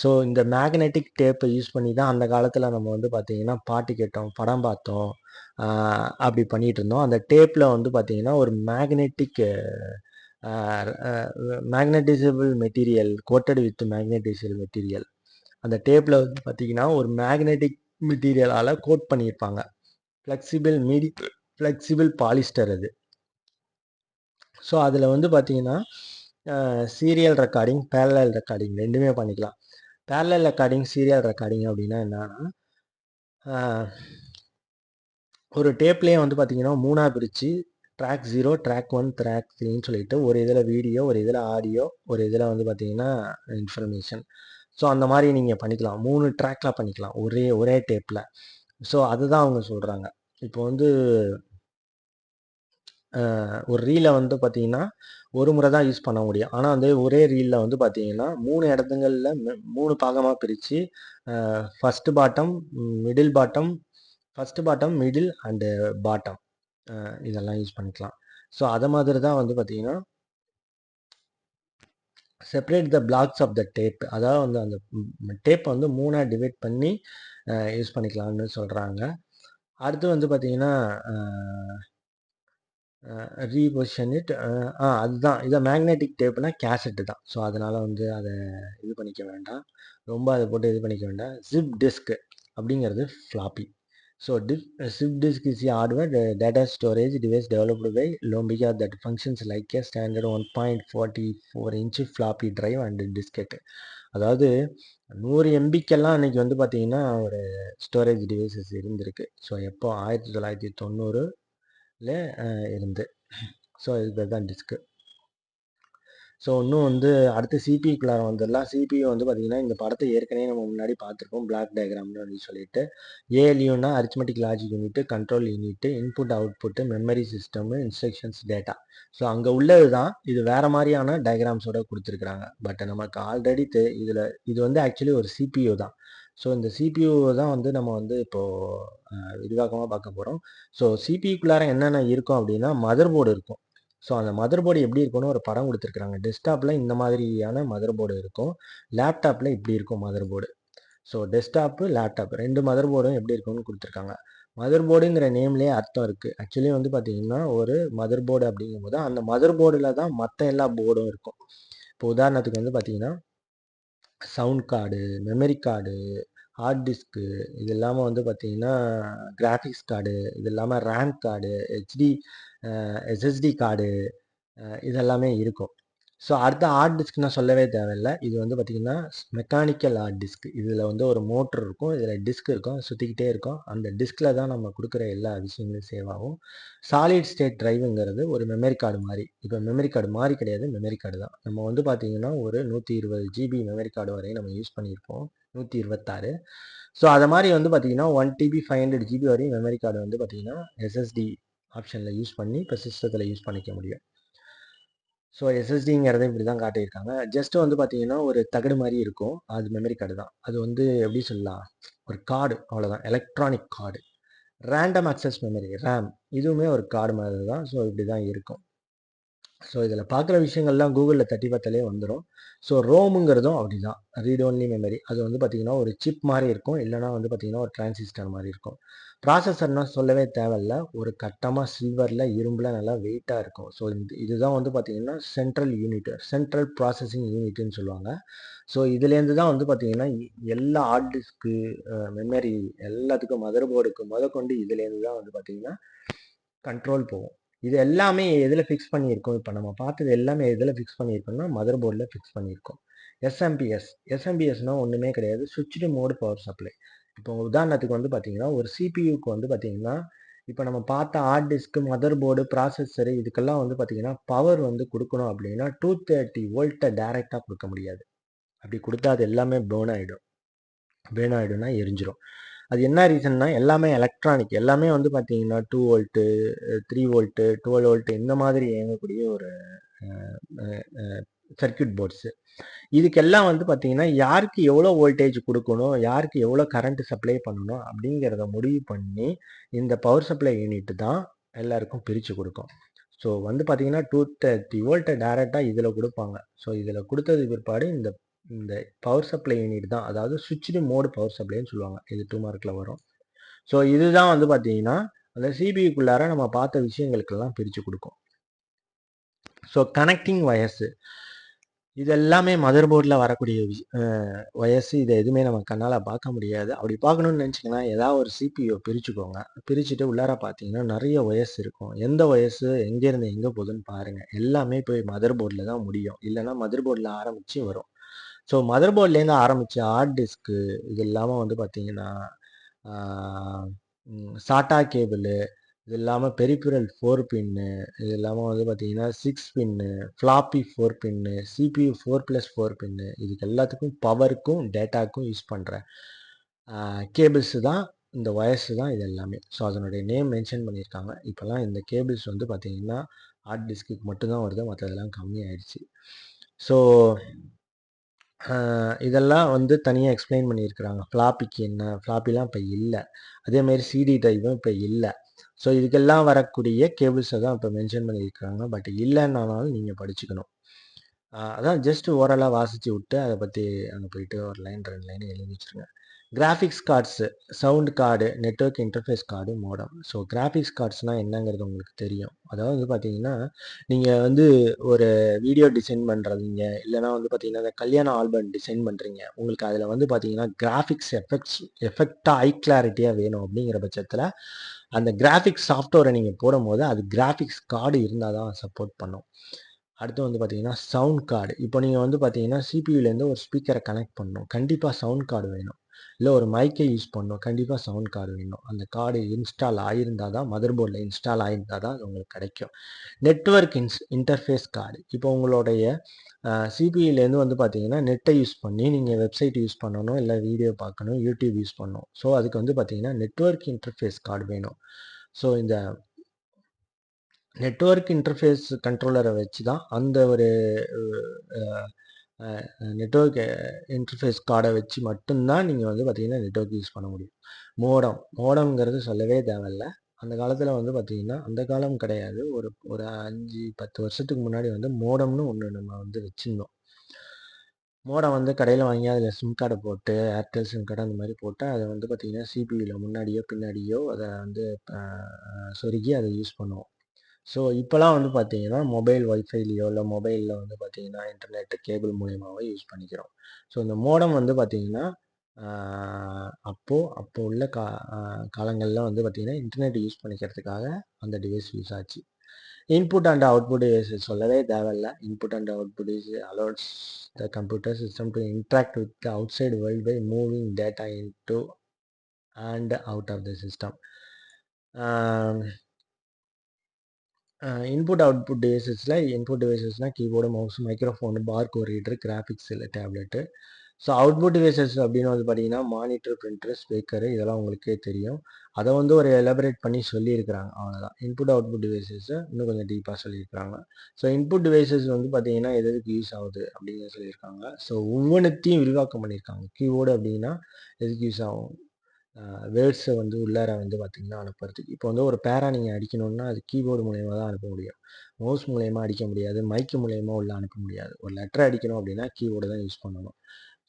ஸோ இந்த மேக்னெட்டிக் டேப்பை யூஸ் பண்ணி தான் அந்த காலத்தில் நம்ம வந்து பார்த்திங்கன்னா பாட்டு கேட்டோம், படம் பார்த்தோம், அப்படி பண்ணிகிட்டு இருந்தோம். அந்த டேப்பில் வந்து பார்த்திங்கன்னா ஒரு மேக்னட்டிசபிள் மெட்டீரியல் கோட்டட் வித் மேக்னட்டிசபிள் மெட்டீரியல். அந்த டேப்பில் வந்து பார்த்திங்கன்னா ஒரு மேக்னெட்டிக் மெட்டீரியலால் கோட் பண்ணியிருப்பாங்க. ஃப்ளெக்சிபிள் பாலிஸ்டர் அது. ஸோ அதில் வந்து பார்த்தீங்கன்னா சீரியல் ரெக்கார்டிங், பேரலல் ரெக்கார்டிங் ரெண்டுமே பண்ணிக்கலாம். பேரலல் ரெக்கார்டிங், சீரியல் ரெக்கார்டிங் அப்படின்னா என்னன்னா, ஒரு டேப்லேயே வந்து பார்த்தீங்கன்னா 3ஆக பிரித்து ட்ராக் 0, ட்ராக் 1, ட்ராக் 3ன்னு சொல்லிட்டு ஒரு இதில் வீடியோ, ஒரு இதில் ஆடியோ, ஒரு இதில் வந்து பார்த்தீங்கன்னா இன்ஃபர்மேஷன். ஸோ அந்த மாதிரி நீங்கள் பண்ணிக்கலாம். 3 ட்ராக்கில் பண்ணிக்கலாம் ஒரே டேப்பில். ஸோ அதுதான் அவங்க சொல்கிறாங்க. இப்போ வந்து ஒரு ரீலை வந்து பார்த்தீங்கன்னா ஒரு முறை தான் யூஸ் பண்ண முடியும். ஆனால் வந்து ஒரே ரீலில் வந்து பார்த்தீங்கன்னா 3 இடத்துங்களில் 3 பாகமாக பிரித்து first bottom, middle bottom, first bottom, middle and bottom இதெல்லாம் யூஸ் பண்ணிக்கலாம். ஸோ அதை மாதிரி தான் வந்து பார்த்தீங்கன்னா separate the blocks of the tape, அதாவது வந்து அந்த டேப்பை வந்து 3ஆக டிவைட் பண்ணி யூஸ் பண்ணிக்கலாம்னு சொல்கிறாங்க. அடுத்து வந்து பார்த்தீங்கன்னா ரீபொசிஷன் இட், அதுதான் இதை மேக்னெட்டிக் டேப்னா கேசட்டு தான். ஸோ அதனால் வந்து அதை இது பண்ணிக்க வேண்டாம், ரொம்ப அதை போட்டு இது பண்ணிக்க வேண்டாம். ஜிப் டிஸ்க் அப்படிங்கிறது floppy. So zip disk is hardware data storage device developed by Iomega that functions like a standard 1.44 inch floppy drive and diskette. அதாவது 100 எம்பிக்கெல்லாம் அன்றைக்கி வந்து பார்த்திங்கன்னா ஒரு ஸ்டோரேஜ் டிவைசஸ் இருந்திருக்கு. ஸோ எப்போ 1990 இருந்து. ஸோ இது தான் டிஸ்க்கு. ஸோ இன்னும் வந்து அடுத்து சிபிக்குள்ளார வந்துடலாம். சிபியு வந்து பார்த்திங்கன்னா இந்த படத்தை ஏற்கனவே நம்ம முன்னாடி பார்த்துருக்கோம், பிளாக் டயக்ராம்னு அப்படின்னு சொல்லிட்டு. ஏஎல்யூனா arithmetic logic unit, control unit, input output, memory system, instructions data. So அங்கே உள்ளது தான் இது, வேறு மாதிரியான டயக்ராம்ஸோட கொடுத்துருக்குறாங்க. பட் நமக்கு ஆல்ரெடி இதில் இது வந்து ஆக்சுவலி ஒரு சிபியு தான். ஸோ இந்த சிபியு தான் வந்து நம்ம வந்து இப்போது விரிவாக்கமாக பார்க்க போகிறோம். ஸோ சிபிக்குள்ளார என்னென்ன இருக்கும் அப்படின்னா மதர் போர்டு இருக்கும். ஸோ அந்த மதர் போர்டு எப்படி இருக்கும்னு ஒரு படம் கொடுத்துருக்குறாங்க. டெஸ்க்டாப்பில் இந்த மாதிரியான மதர் போர்டு இருக்கும், லேப்டாப்பில் இப்படி இருக்கும் motherboard. So desktop, laptop 2 மதர் போர்டும் எப்படி இருக்கும்னு கொடுத்துருக்காங்க. மதர் போர்டுங்கிற நேம்லேயே அர்த்தம் இருக்குது. ஆக்சுவலி வந்து பார்த்திங்கன்னா ஒரு மதர் போர்டு அப்படிங்கும்போது அந்த மதர் போர்டில் தான் மற்ற எல்லா போர்டும் இருக்கும். இப்போ உதாரணத்துக்கு வந்து பார்த்திங்கன்னா sound card, memory card, hard disk, இது இல்லாமல் வந்து பார்த்திங்கன்னா கிராஃபிக்ஸ் கார்டு, இது இல்லாமல் ரேம் கார்டு, எஸ்எஸ்டி கார்டு, இதெல்லாமே இருக்கும். ஸோ அடுத்த ஹார்ட் டிஸ்க் நான் சொல்லவே தேவையில்லை. இது வந்து பார்த்திங்கன்னா மெக்கானிக்கல் ஹார்ட் டிஸ்க். இதில் வந்து ஒரு மோட்ரு இருக்கும், இதில் டிஸ்க் இருக்கும், சுற்றிக்கிட்டே இருக்கும். அந்த டிஸ்கில் தான் நம்ம கொடுக்குற எல்லா விஷயங்களும் சேவ் ஆகும். சாலிட் ஸ்டேட் ட்ரைவுங்கிறது ஒரு மெமரி கார்டு மாதிரி. இப்போ மெமரி கார்டு மாதிரி கிடையாது, மெமரி கார்டு தான். நம்ம வந்து பார்த்திங்கன்னா ஒரு 120 ஜிபி மெமரி கார்டு வரையும் நம்ம யூஸ் பண்ணியிருப்போம், 126. ஸோ அதை மாதிரி வந்து பார்த்திங்கன்னா 1 டிபி 500 ஜிபி வரையும் மெமரி கார்டு வந்து பார்த்திங்கன்னா எஸ்எஸ்டி ஆப்ஷனில் யூஸ் பண்ணி இப்போ சிஸ்டத்தில் யூஸ் பண்ணிக்க முடியும். ஸோ எஸ்எஸ்டிங்கிறத இப்படி தான் காட்டியிருக்காங்க. ஜஸ்ட்டு வந்து பார்த்தீங்கன்னா ஒரு தகடு மாதிரி இருக்கும், அது மெமரி கார்டு தான். அது வந்து எப்படி சொல்லலாம், ஒரு கார்டு அவ்வளோதான், electronic card. Random access memory, RAM, இதுவுமே ஒரு கார்டு மாதிரி தான். ஸோ இப்படி தான் இருக்கும். ஸோ இதில் பார்க்குற விஷயங்கள்லாம் கூகுளில் தட்டி பார்த்தாலே வந்துடும். ஸோ ரோமுங்கிறதும் அப்படி தான், ரீட் ஒன்லி மெமரி. அது வந்து பார்த்திங்கன்னா ஒரு சிப் மாதிரி இருக்கும், இல்லைனா வந்து பார்த்திங்கன்னா ஒரு டிரான்சிஸ்டர் மாதிரி இருக்கும். ப்ராசஸர்னால் சொல்லவே தேவையில்ல, ஒரு கட்டமாக சில்வரில் இரும்பில் நல்லா வெயிட்டாக இருக்கும். ஸோ இதுதான் வந்து பார்த்திங்கன்னா சென்ட்ரல் யூனிட், சென்ட்ரல் ப்ராசஸிங் யூனிட்டுன்னு சொல்லுவாங்க. ஸோ இதுலேருந்து தான் வந்து பார்த்திங்கன்னா எல்லா ஹார்ட் டிஸ்க்கு, மெமரி எல்லாத்துக்கும், மதர் போர்டுக்கு முதற்கொண்டு இதுலேருந்து தான் வந்து பார்த்திங்கன்னா கண்ட்ரோல் போகும். இது எல்லாமே எதில் ஃபிக்ஸ் பண்ணியிருக்கோம், இப்போ நம்ம பார்த்தது எல்லாமே எதில் ஃபிக்ஸ் பண்ணியிருக்கோம்னா மதர் போர்டில் ஃபிக்ஸ் பண்ணியிருக்கோம். எஸ்எம்பிஎஸ்னால் ஒன்றுமே கிடையாது, சுவிட்ச்டு மோடு பவர் சப்ளை. இப்போ உதாரணத்துக்கு வந்து பார்த்தீங்கன்னா ஒரு சிபியூக்கு வந்து பார்த்தீங்கன்னா இப்போ நம்ம பார்த்த hard disk, motherboard, processor இதுக்கெல்லாம் வந்து பார்த்தீங்கன்னா பவர் வந்து கொடுக்கணும் அப்படின்னா 230 வோல்ட்டை டைரெக்டாக கொடுக்க முடியாது. அப்படி கொடுத்தா அது எல்லாமே பேர்ன் ஆகிடும்னா எரிஞ்சிடும். அது என்ன ரீசன்னா எல்லாமே எலக்ட்ரானிக், எல்லாமே வந்து பார்த்தீங்கன்னா 2 வோல்ட்டு, 3 வோல்ட்டு, 12 வோல்ட்டு இந்த மாதிரி இயங்கக்கூடிய ஒரு சர்க்கியூட் போர்ட்ஸு. இதுக்கெல்லாம் வந்து பார்த்தீங்கன்னா யாருக்கு எவ்வளோ வோல்டேஜ் கொடுக்கணும், யாருக்கு எவ்வளோ கரண்ட் சப்ளை பண்ணணும் அப்படிங்கிறத முடிவு பண்ணி இந்த பவர் சப்ளை யூனிட் தான் எல்லாருக்கும் பிரித்து கொடுக்கும். ஸோ வந்து பார்த்தீங்கன்னா 230 வோல்ட்டை டைரெக்டாக இதில் கொடுப்பாங்க. ஸோ இதில் கொடுத்தது பிற்பாடு இந்த இந்த பவர் சப்ளை யூனிட் தான், அதாவது சுவிட்ச்டு மோடு பவர் சப்ளைன்னு சொல்லுவாங்க. இது 2 மார்க்கில் வரும். ஸோ இதுதான் வந்து பார்த்தீங்கன்னா அந்த சிபியுக்குள்ளார நம்ம பார்த்த விஷயங்களுக்கெல்லாம் பிரித்து கொடுக்கும். ஸோ கனெக்டிங் வயர்ஸு இது எல்லாமே மதர் போர்டில் வரக்கூடிய வயசு. இதை எதுவுமே நம்ம கண்ணால் பார்க்க முடியாது. அப்படி பார்க்கணுன்னு நினச்சிங்கன்னா ஏதாவது ஒரு சிபியூ பிரிச்சுக்கோங்க. பிரிச்சுட்டு உள்ளார பார்த்தீங்கன்னா நிறைய வயசு இருக்கும். எந்த வயசு எங்கேருந்து எங்கே போகுதுன்னு பாருங்கள். எல்லாமே போய் மதர் போர்டில் தான் முடியும், இல்லைன்னா மதர் போர்டில் ஆரம்பித்து வரும். ஸோ மதர் போர்ட்லேருந்து ஆரம்பித்து ஹார்ட் டிஸ்க்கு இது இல்லாமல் வந்து பார்த்தீங்கன்னா சாட்டா கேபிள், இது இல்லாமல் பெரிஃபரல் 4 பின்னு, இது இல்லாமல் வந்து பார்த்தீங்கன்னா 6 பின்னு, ஃப்ளாப்பி 4 பின்னு, சிபியூ 4+4 பின்னு, இதுக்கு எல்லாத்துக்கும் பவருக்கும் டேட்டாவுக்கும் யூஸ் பண்ணுற கேபிள்ஸு தான் இந்த வயர்ஸு தான் இது எல்லாமே. ஸோ அதனுடைய நேம் மென்ஷன் பண்ணியிருக்காங்க. இப்போல்லாம் இந்த கேபிள்ஸ் வந்து பார்த்தீங்கன்னா ஹார்ட் டிஸ்க்கு மட்டும்தான் வருது, மற்றதெல்லாம் கம்மி ஆயிடுச்சு. ஸோ இதெல்லாம் வந்து தனியாக எக்ஸ்பிளைன் பண்ணியிருக்கிறாங்க. ஃப்ளாப்பிக்கு என்ன, ஃப்ளாப்பிலாம் இப்போ இல்லை. அதேமாரி சிடி ட்ரைவும் இப்போ இல்லை. ஸோ இதுக்கெல்லாம் வரக்கூடிய கேபிள்ஸை தான் இப்போ மென்ஷன் பண்ணியிருக்கிறாங்க. பட் இல்லைன்னாலும் நீங்கள் படிச்சுக்கணும். அதான் ஜஸ்ட் ஓரலாக வாசித்து விட்டு அதை பற்றி அங்கே போயிட்டு ஒரு லைன் 2 லைன் எழுதி வச்சுருங்க. Graphics cards, sound card, network interface card, modem. So graphics கார்ட்ஸ்னால் என்னங்கிறது உங்களுக்கு தெரியும். அதாவது வந்து பார்த்தீங்கன்னா நீங்கள் வந்து ஒரு வீடியோ டிசைன் பண்ணுறீங்க, இல்லைனா வந்து பார்த்தீங்கன்னா இந்த கல்யாண ஆல்பம் டிசைன் பண்ணுறீங்க. உங்களுக்கு அதில் வந்து பார்த்தீங்கன்னா கிராஃபிக்ஸ் எஃபெக்டாக ஹை கிளாரிட்டியாக வேணும் அப்படிங்கிற பட்சத்தில் அந்த கிராஃபிக்ஸ் சாஃப்ட்வேரை நீங்கள் போடும்போது அது கிராஃபிக்ஸ் கார்டு இருந்தால் தான் சப்போர்ட் பண்ணும். அடுத்து வந்து பார்த்தீங்கன்னா சவுண்ட் கார்டு. இப்போ நீங்கள் வந்து பார்த்தீங்கன்னா சிபியூலேருந்து ஒரு ஸ்பீக்கரை கனெக்ட் பண்ணணும், கண்டிப்பாக சவுண்ட் கார்டு வேணும். இல்லை ஒரு மைக்கை யூஸ் பண்ணணும், கண்டிப்பாக சவுண்ட் கார்டு வேணும். அந்த கார்டு இன்ஸ்டால் ஆகியிருந்தால் தான், மதர் போர்டில் இன்ஸ்டால் ஆகியிருந்தால் தான் அது உங்களுக்கு கிடைக்கும். Network interface card. இப்போ உங்களுடைய சிபியூலேருந்து வந்து பார்த்தீங்கன்னா நெட்டை யூஸ் பண்ணி நீங்கள் வெப்சைட் யூஸ் பண்ணணும், இல்லை வீடியோ பார்க்கணும், யூடியூப் யூஸ் பண்ணணும். ஸோ அதுக்கு வந்து பார்த்தீங்கன்னா நெட்வொர்க் இன்டர்ஃபேஸ் கார்டு வேணும். ஸோ இந்த நெட்வொர்க் இன்டர்ஃபேஸ் கண்ட்ரோலரை வச்சு தான் அந்த ஒரு நெட்வொர்க் இன்டர்ஃபேஸ் கார்டை வச்சு மட்டும்தான் நீங்கள் வந்து பார்த்தீங்கன்னா நெட்வொர்க் யூஸ் பண்ண முடியும். மோடம்ங்கிறது சொல்லவே தேவையில்ல. அந்த காலத்தில் வந்து பார்த்தீங்கன்னா அந்த காலம் கிடையாது, ஒரு ஒரு 5-10 வருஷத்துக்கு முன்னாடி வந்து மோடம்னு ஒன்று நம்ம வந்து வச்சுருந்தோம். மோடம் வந்து கடையில் வாங்கி அதில் சிம் கார்டை போட்டு, ஏர்டெல் சிம் கார்டு அந்த மாதிரி போட்டு அதை வந்து பார்த்திங்கன்னா சிபியூவில் முன்னாடியோ பின்னாடியோ அதை வந்து சொருகி அதை யூஸ் பண்ணுவோம். ஸோ இப்போலாம் வந்து பார்த்தீங்கன்னா மொபைல் ஒய்ஃபைலையோ இல்லை மொபைலில் வந்து பார்த்தீங்கன்னா இன்டர்நெட் கேபிள் மூலியமாகவோ யூஸ் பண்ணிக்கிறோம். ஸோ இந்த மோடம் வந்து பார்த்தீங்கன்னா அப்போ உள்ள காலங்களில் வந்து பார்த்தீங்கன்னா இன்டர்நெட் யூஸ் பண்ணிக்கிறதுக்காக அந்த டிவைஸ் யூஸ் ஆச்சு. இன்புட் அண்ட் அவுட்புட் டிவைஸ் சொல்லவே தேவையில்லை. Input and output is allows the computer system to interact with the outside world by moving data into and out of the system. Input output டிவைசஸ்னால் keyboard, mouse, microphone, barcode reader, graphics இல்லை tablet. So output devices அப்படின்னு வந்து பார்த்தீங்கன்னா monitor, printer, speaker இதெல்லாம் உங்களுக்கே தெரியும். அதை வந்து ஒரு எலபரேட் பண்ணி சொல்லியிருக்கிறாங்க, அவ்வளோதான். இன்புட் அவுட்புட் டிவைசஸை இன்னும் கொஞ்சம் டீப்பாக சொல்லியிருக்கிறாங்க. ஸோ இன்புட் டிவைசஸ் வந்து பார்த்தீங்கன்னா எதுக்கு யூஸ் ஆகுது அப்படின்னு சொல்லியிருக்காங்க. ஸோ ஒவ்வொன்றத்தையும் விரிவாக்கம் பண்ணியிருக்காங்க. கீபோர்டு அப்படின்னா எதுக்கு யூஸ் ஆகும், வேர்ட்ஸை வந்து உள்ளார வந்து பார்த்திங்கன்னா அனுப்புறதுக்கு. இப்போ வந்து ஒரு பேரா நீங்கள் அடிக்கணும்னா அது கீபோர்டு மூலயமா தான் அனுப்ப முடியும். மவுஸ் மூலயமா அடிக்க முடியாது, மைக்கு மூலயமா உள்ள அனுப்ப முடியாது. ஒரு லெட்டர் அடிக்கணும் அப்படின்னா கீபோர்டு தான் யூஸ் பண்ணணும்.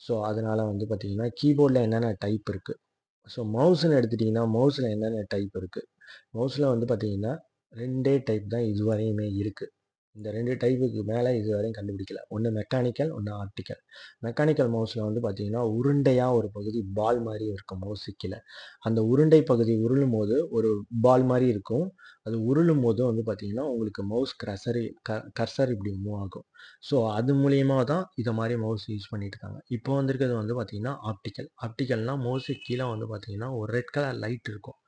ஸோ அதனால் வந்து பார்த்திங்கன்னா கீபோர்டில் என்னென்ன டைப் இருக்குது. ஸோ மவுஸ்ன்னு எடுத்துட்டிங்கன்னா மவுஸில் என்னென்ன டைப் இருக்குது. மவுஸில் வந்து பார்த்திங்கன்னா 2 டைப் தான் இதுவரையுமே இருக்குது. இந்த 2 டைப்புக்கு மேலே இதுவரையும் கண்டுபிடிக்கல. ஒன்று மெக்கானிக்கல், ஒன்று ஆப்டிக்கல். மெக்கானிக்கல் மவுஸில் வந்து பார்த்திங்கன்னா உருண்டையாக ஒரு பகுதி பால் மாதிரி இருக்கும் மவுஸு கீழே. அந்த உருண்டை பகுதி உருளும் போது ஒரு பால் மாதிரி இருக்கும். அது உருளும் போது வந்து பார்த்திங்கன்னா உங்களுக்கு மவுஸ் கர்சர் இப்படி மூவ் ஆகும். ஸோ அது மூலியமாக தான் இதை மாதிரி மவுஸ் யூஸ் பண்ணிட்டு இருக்காங்க. இப்போ வந்திருக்கிறது வந்து பார்த்திங்கன்னா ஆப்டிக்கல். ஆப்டிக்கல்னால் மவுஸுக்கு கீழே வந்து பார்த்திங்கன்னா ஒரு ரெட் கலர் லைட் இருக்கும்.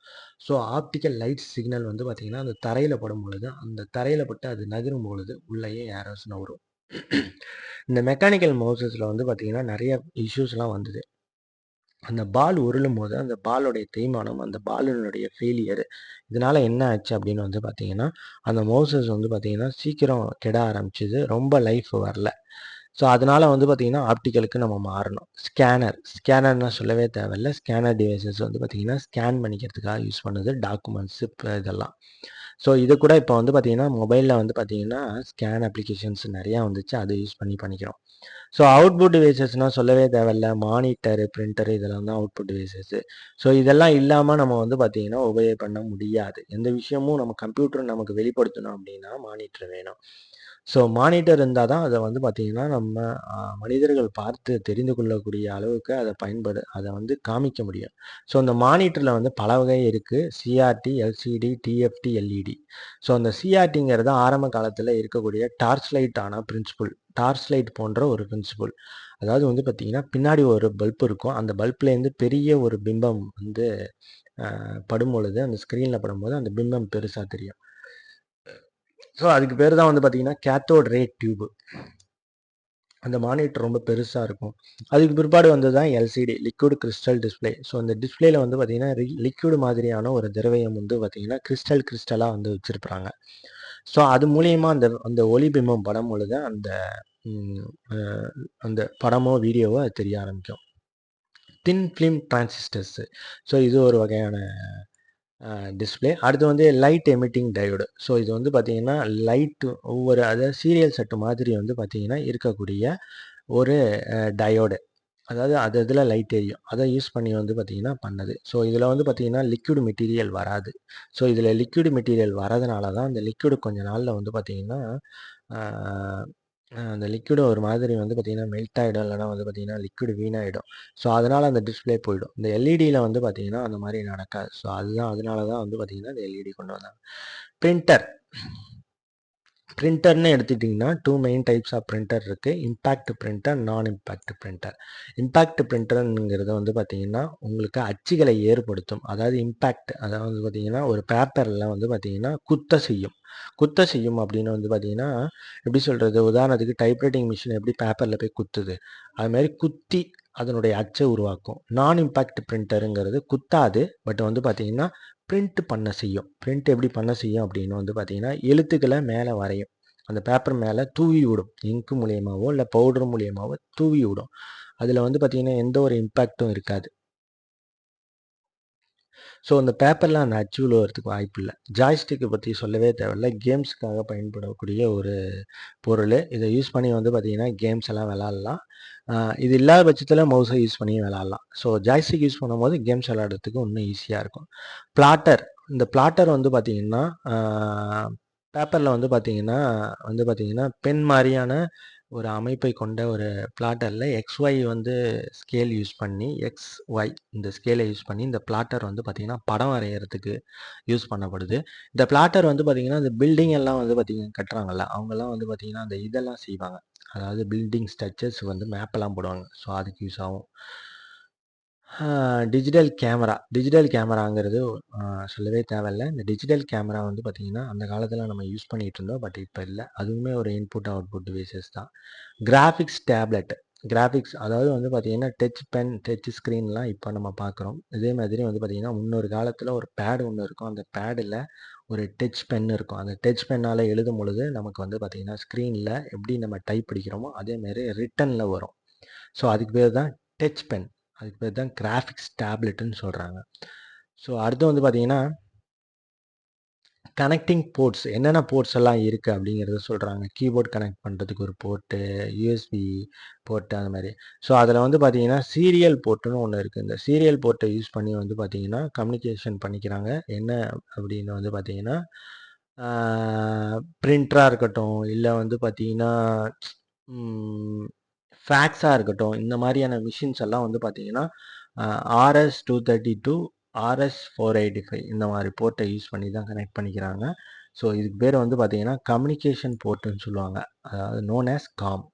ஸோ ஆப்டிக்கல் லைட் சிக்னல் வந்து பார்த்திங்கன்னா அந்த தரையில் படும் பொழுது, அந்த தரையில் பட்டு அது நகரும் பொழுது உள்ளேயே ஏரோஸ் நகரும். இந்த மெக்கானிக்கல் மவுசஸில் வந்து பார்த்திங்கன்னா நிறைய இஷ்யூஸ்லாம் வந்தது. அந்த பால் உருளும் போது அந்த பாலோடைய தேய்மானம், அந்த பாலினுடைய ஃபெயிலியர், இதனால் என்ன ஆச்சு அப்படின்னு வந்து பார்த்திங்கன்னா அந்த மவுசஸ் வந்து பார்த்திங்கன்னா சீக்கிரம் கெட ஆரம்பிச்சிது. ரொம்ப லைஃப் வரல. ஸோ அதனால் வந்து பார்த்திங்கன்னா ஆப்டிக்கலுக்கு நம்ம மாறணும். ஸ்கேனர்னால் சொல்லவே தேவையில்லை. ஸ்கேனர் டிவைசஸ் வந்து பார்த்திங்கன்னா ஸ்கேன் பண்ணிக்கிறதுக்காக யூஸ் பண்ணுது டாக்குமெண்ட்ஸு இதெல்லாம். ஸோ இது கூட இப்போ வந்து பார்த்திங்கன்னா மொபைலில் வந்து பார்த்திங்கன்னா ஸ்கேன் அப்ளிகேஷன்ஸ் நிறையா வந்துச்சு. அதை யூஸ் பண்ணிக்கிறோம். ஸோ அவுட்புட் டிவைசஸ்னால் சொல்லவே தேவையில்லை. மானிட்டரு, பிரிண்டரு இதெல்லாம் தான் அவுட்புட் டிவைசஸ்ஸு. ஸோ இதெல்லாம் இல்லாமல் நம்ம வந்து பார்த்திங்கன்னா உபயோக பண்ண முடியாது. எந்த விஷயமும் நம்ம கம்ப்யூட்டர் நமக்கு வெளிப்படுத்தணும் அப்படின்னா மானிட்டர் வேணும். ஸோ மானிட்டர் இருந்தால் தான் அதை வந்து பார்த்திங்கன்னா நம்ம மனிதர்கள் பார்த்து தெரிந்து கொள்ளக்கூடிய அளவுக்கு அதை வந்து காமிக்க முடியும். ஸோ அந்த மானிட்டரில் வந்து பல வகை இருக்குது. CRT, LCD, TFT, LED. So அந்த சிஆர்டிங்கிறது ஆரம்ப காலத்தில் இருக்கக்கூடிய டார்ச் லைட்டான பிரின்சிபல். டார்ச் லைட் போன்ற ஒரு பிரின்சிபல். அதாவது வந்து பார்த்திங்கன்னா பின்னாடி ஒரு பல்ப் இருக்கும். அந்த பல்ப்லேருந்து பெரிய ஒரு பிம்பம் வந்து படும் பொழுது, அந்த ஸ்க்ரீனில் படும்போது அந்த பிம்பம் பெருசாக தெரியும். ஸோ அதுக்கு பேர் தான் வந்து பார்த்திங்கன்னா கேத்தோட் ரே டியூபு. அந்த மானிட்டர் ரொம்ப பெருசாக இருக்கும். அதுக்கு பிற்பாடு வந்தது தான் LCD, liquid crystal display. So அந்த டிஸ்பிளேல வந்து பார்த்திங்கன்னா லிக்விட் மாதிரியான ஒரு திரவியம் வந்து பார்த்திங்கன்னா கிறிஸ்டலாக வந்து வச்சுருப்பாங்க. ஸோ அது மூலியமாக அந்த ஒளிபிம்பம் படம் பொழுது அந்த படமோ வீடியோவோ அது தெரிய ஆரம்பிக்கும். தின் ஃபிலிம் டிரான்சிஸ்டர்ஸு. ஸோ இது ஒரு வகையான டிஸ்பிளே. அடுத்து வந்து லைட் எமிட்டிங் டயோடு. ஸோ இது வந்து பார்த்திங்கன்னா லைட்டு அதாவது சீரியல் செட்டு மாதிரி வந்து பார்த்திங்கன்னா இருக்கக்கூடிய ஒரு டயோடு. அதாவது அது இதில் லைட் எரியும். அதை யூஸ் பண்ணி வந்து பார்த்திங்கன்னா பண்ணது. ஸோ இதில் வந்து பார்த்திங்கன்னா லிக்விட் மெட்டீரியல் வராது. ஸோ இதில் லிக்விட் மெட்டீரியல் வரதுனால தான் அந்த லிக்விடு கொஞ்ச நாளில் வந்து பார்த்திங்கன்னா அந்த லிக்விடு ஒரு மாதிரி வந்து பார்த்திங்கன்னா மெல்ட் ஆகிடும். இல்லைனா வந்து பார்த்திங்கன்னா லிக்விடு வீணாகிடும். ஸோ அதனால் அந்த டிஸ்பிளே போயிடும். இந்த எல்இடியில் வந்து பார்த்திங்கன்னா அந்த மாதிரி நடக்காது. ஸோ அதனால தான் வந்து பார்த்திங்கன்னா இந்த எல்இடி கொண்டு வந்தாங்க. பிரிண்டர்னு எடுத்துட்டிங்கன்னா 2 மெயின் டைப்ஸ் ஆஃப் பிரிண்டர் இருக்குது. இம்பேக்ட் பிரிண்டர், நான் இம்பேக்ட் பிரிண்டர். இம்பேக்ட் பிரிண்டருங்கிறது வந்து பார்த்திங்கன்னா உங்களுக்கு அச்சுகளை ஏற்படுத்தும். அதாவது இம்பேக்ட், அதாவது பார்த்திங்கன்னா ஒரு பேப்பரில் வந்து பார்த்திங்கன்னா குத்த செய்யும் அப்படின்னு வந்து பார்த்திங்கன்னா எப்படி சொல்கிறது, உதாரணத்துக்கு டைப்ரைட்டிங் மிஷின் எப்படி பேப்பரில் போய் குத்துது, அதுமாதிரி குத்தி அதனுடைய அச்சை உருவாக்கும். நான் இம்பேக்ட் பிரிண்டருங்கிறது குத்தாது, பட் வந்து பார்த்திங்கன்னா பிரிண்ட் பண்ண செய்யும். பிரிண்ட் எப்படி பண்ண செய்யும் அப்படின்னு வந்து பார்த்திங்கன்னா எழுத்துக்களை மேலே வரையும். அந்த பேப்பர் மேலே தூவி விடும். இங்கு மூலியமாகவோ இல்லை பவுடர் மூலியமாகவோ தூவி விடும். அதில் வந்து பார்த்திங்கன்னா எந்த ஒரு இம்பேக்டும் இருக்காது. ஸோ அந்த பேப்பரில் அந்த அச்சு விழுவதுக்கு வாய்ப்பு இல்லை. ஜாய்ஸ்டிக்கை பற்றி சொல்லவே தேவையில்லை. கேம்ஸுக்காக பயன்படக்கூடிய ஒரு பொருள். இதை யூஸ் பண்ணி வந்து பார்த்திங்கன்னா கேம்ஸ் எல்லாம் விளாட்லாம். இது இல்லாத பட்சத்தில் மவுஸை யூஸ் பண்ணி விளாட்லாம். ஸோ ஜாய்ஸ்டிக் யூஸ் பண்ணும்போது கேம்ஸ் விளாட்றதுக்கு இன்னும் ஈஸியாக இருக்கும். இந்த பிளாட்டர் வந்து பார்த்திங்கன்னா பேப்பரில் வந்து பார்த்திங்கன்னா பென் மாதிரியான ஒரு அமைப்பை கொண்ட ஒரு பிளாட்டரில் எக்ஸ்ஒய் வந்து ஸ்கேல் யூஸ் பண்ணி இந்த ஸ்கேலை யூஸ் பண்ணி இந்த பிளாட்டர் வந்து பார்த்திங்கன்னா படம் வரைகிறதுக்கு யூஸ் பண்ணப்படுது. இந்த பிளாட்டர் வந்து பார்த்திங்கன்னா இந்த பில்டிங் எல்லாம் வந்து பார்த்திங்கன்னா கட்டுறாங்கல்ல, அவங்கெல்லாம் வந்து பார்த்திங்கன்னா அந்த இதெல்லாம் செய்வாங்க. அதாவது பில்டிங் ஸ்ட்ரக்சர்ஸ் வந்து மேப்பெல்லாம் போடுவாங்க. ஸோ அதுக்கு யூஸ் ஆகும். டிஜிட்டல் கேமராங்கிறது சொல்லவே தேவையில்லை. இந்த டிஜிட்டல் கேமரா வந்து பார்த்திங்கன்னா அந்த காலத்தில் நம்ம யூஸ் பண்ணிகிட்டு இருந்தோம். பட் இப்போ இல்லை. அதுவுமே ஒரு இன்புட் அவுட்புட் டிவைசஸ் தான். கிராஃபிக்ஸ் அதாவது வந்து பார்த்திங்கன்னா டச் பென், டச் ஸ்க்ரீன்லாம் இப்போ நம்ம பார்க்குறோம். இதே மாதிரி வந்து பார்த்திங்கன்னா முன்னொரு காலத்தில் ஒரு பேடு ஒன்று இருக்கும். அந்த பேடில் ஒரு டச் பென் இருக்கும். அந்த டச் பென்னால் எழுதும் பொழுது நமக்கு வந்து பார்த்திங்கன்னா ஸ்க்ரீனில் எப்படி நம்ம டைப் படிக்கிறோமோ அதேமாரி ரிட்டனில் வரும். ஸோ அதுக்கு பேர் தான் டச் பென். அதுக்கு பேர் தான் கிராஃபிக்ஸ் டேப்லெட்டுன்னு சொல்கிறாங்க. ஸோ அடுத்து வந்து பார்த்தீங்கன்னா கனெக்டிங் போர்ட்ஸ் என்னென்ன போர்ட்ஸ் எல்லாம் இருக்குது அப்படிங்கிறத சொல்கிறாங்க. கீபோர்ட் கனெக்ட் பண்ணுறதுக்கு ஒரு போர்ட்டு, யூஎஸ்பி போர்ட்டு அந்த மாதிரி. ஸோ அதில் வந்து பார்த்தீங்கன்னா சீரியல் போர்ட்டுன்னு ஒன்று இருக்குது. இந்த சீரியல் போர்ட்டை யூஸ் பண்ணி வந்து பார்த்தீங்கன்னா கம்யூனிகேஷன் பண்ணிக்கிறாங்க. என்ன அப்படின்னு வந்து பார்த்தீங்கன்னா பிரிண்டராக இருக்கட்டும், இல்லை வந்து பார்த்தீங்கன்னா ஃபேக்ஸாக இருக்கட்டும், இந்த மாதிரியான மிஷின்ஸ் எல்லாம் வந்து பார்த்தீங்கன்னா RS-232 RS-485 இந்த மாதிரி போர்ட்டை யூஸ் பண்ணி தான் கனெக்ட் பண்ணிக்கிறாங்க. ஸோ இதுக்கு பேர் வந்து பார்த்தீங்கன்னா கம்யூனிகேஷன் போர்ட்டுன்னு சொல்லுவாங்க. அதாவது நோன் ஆஸ் காம்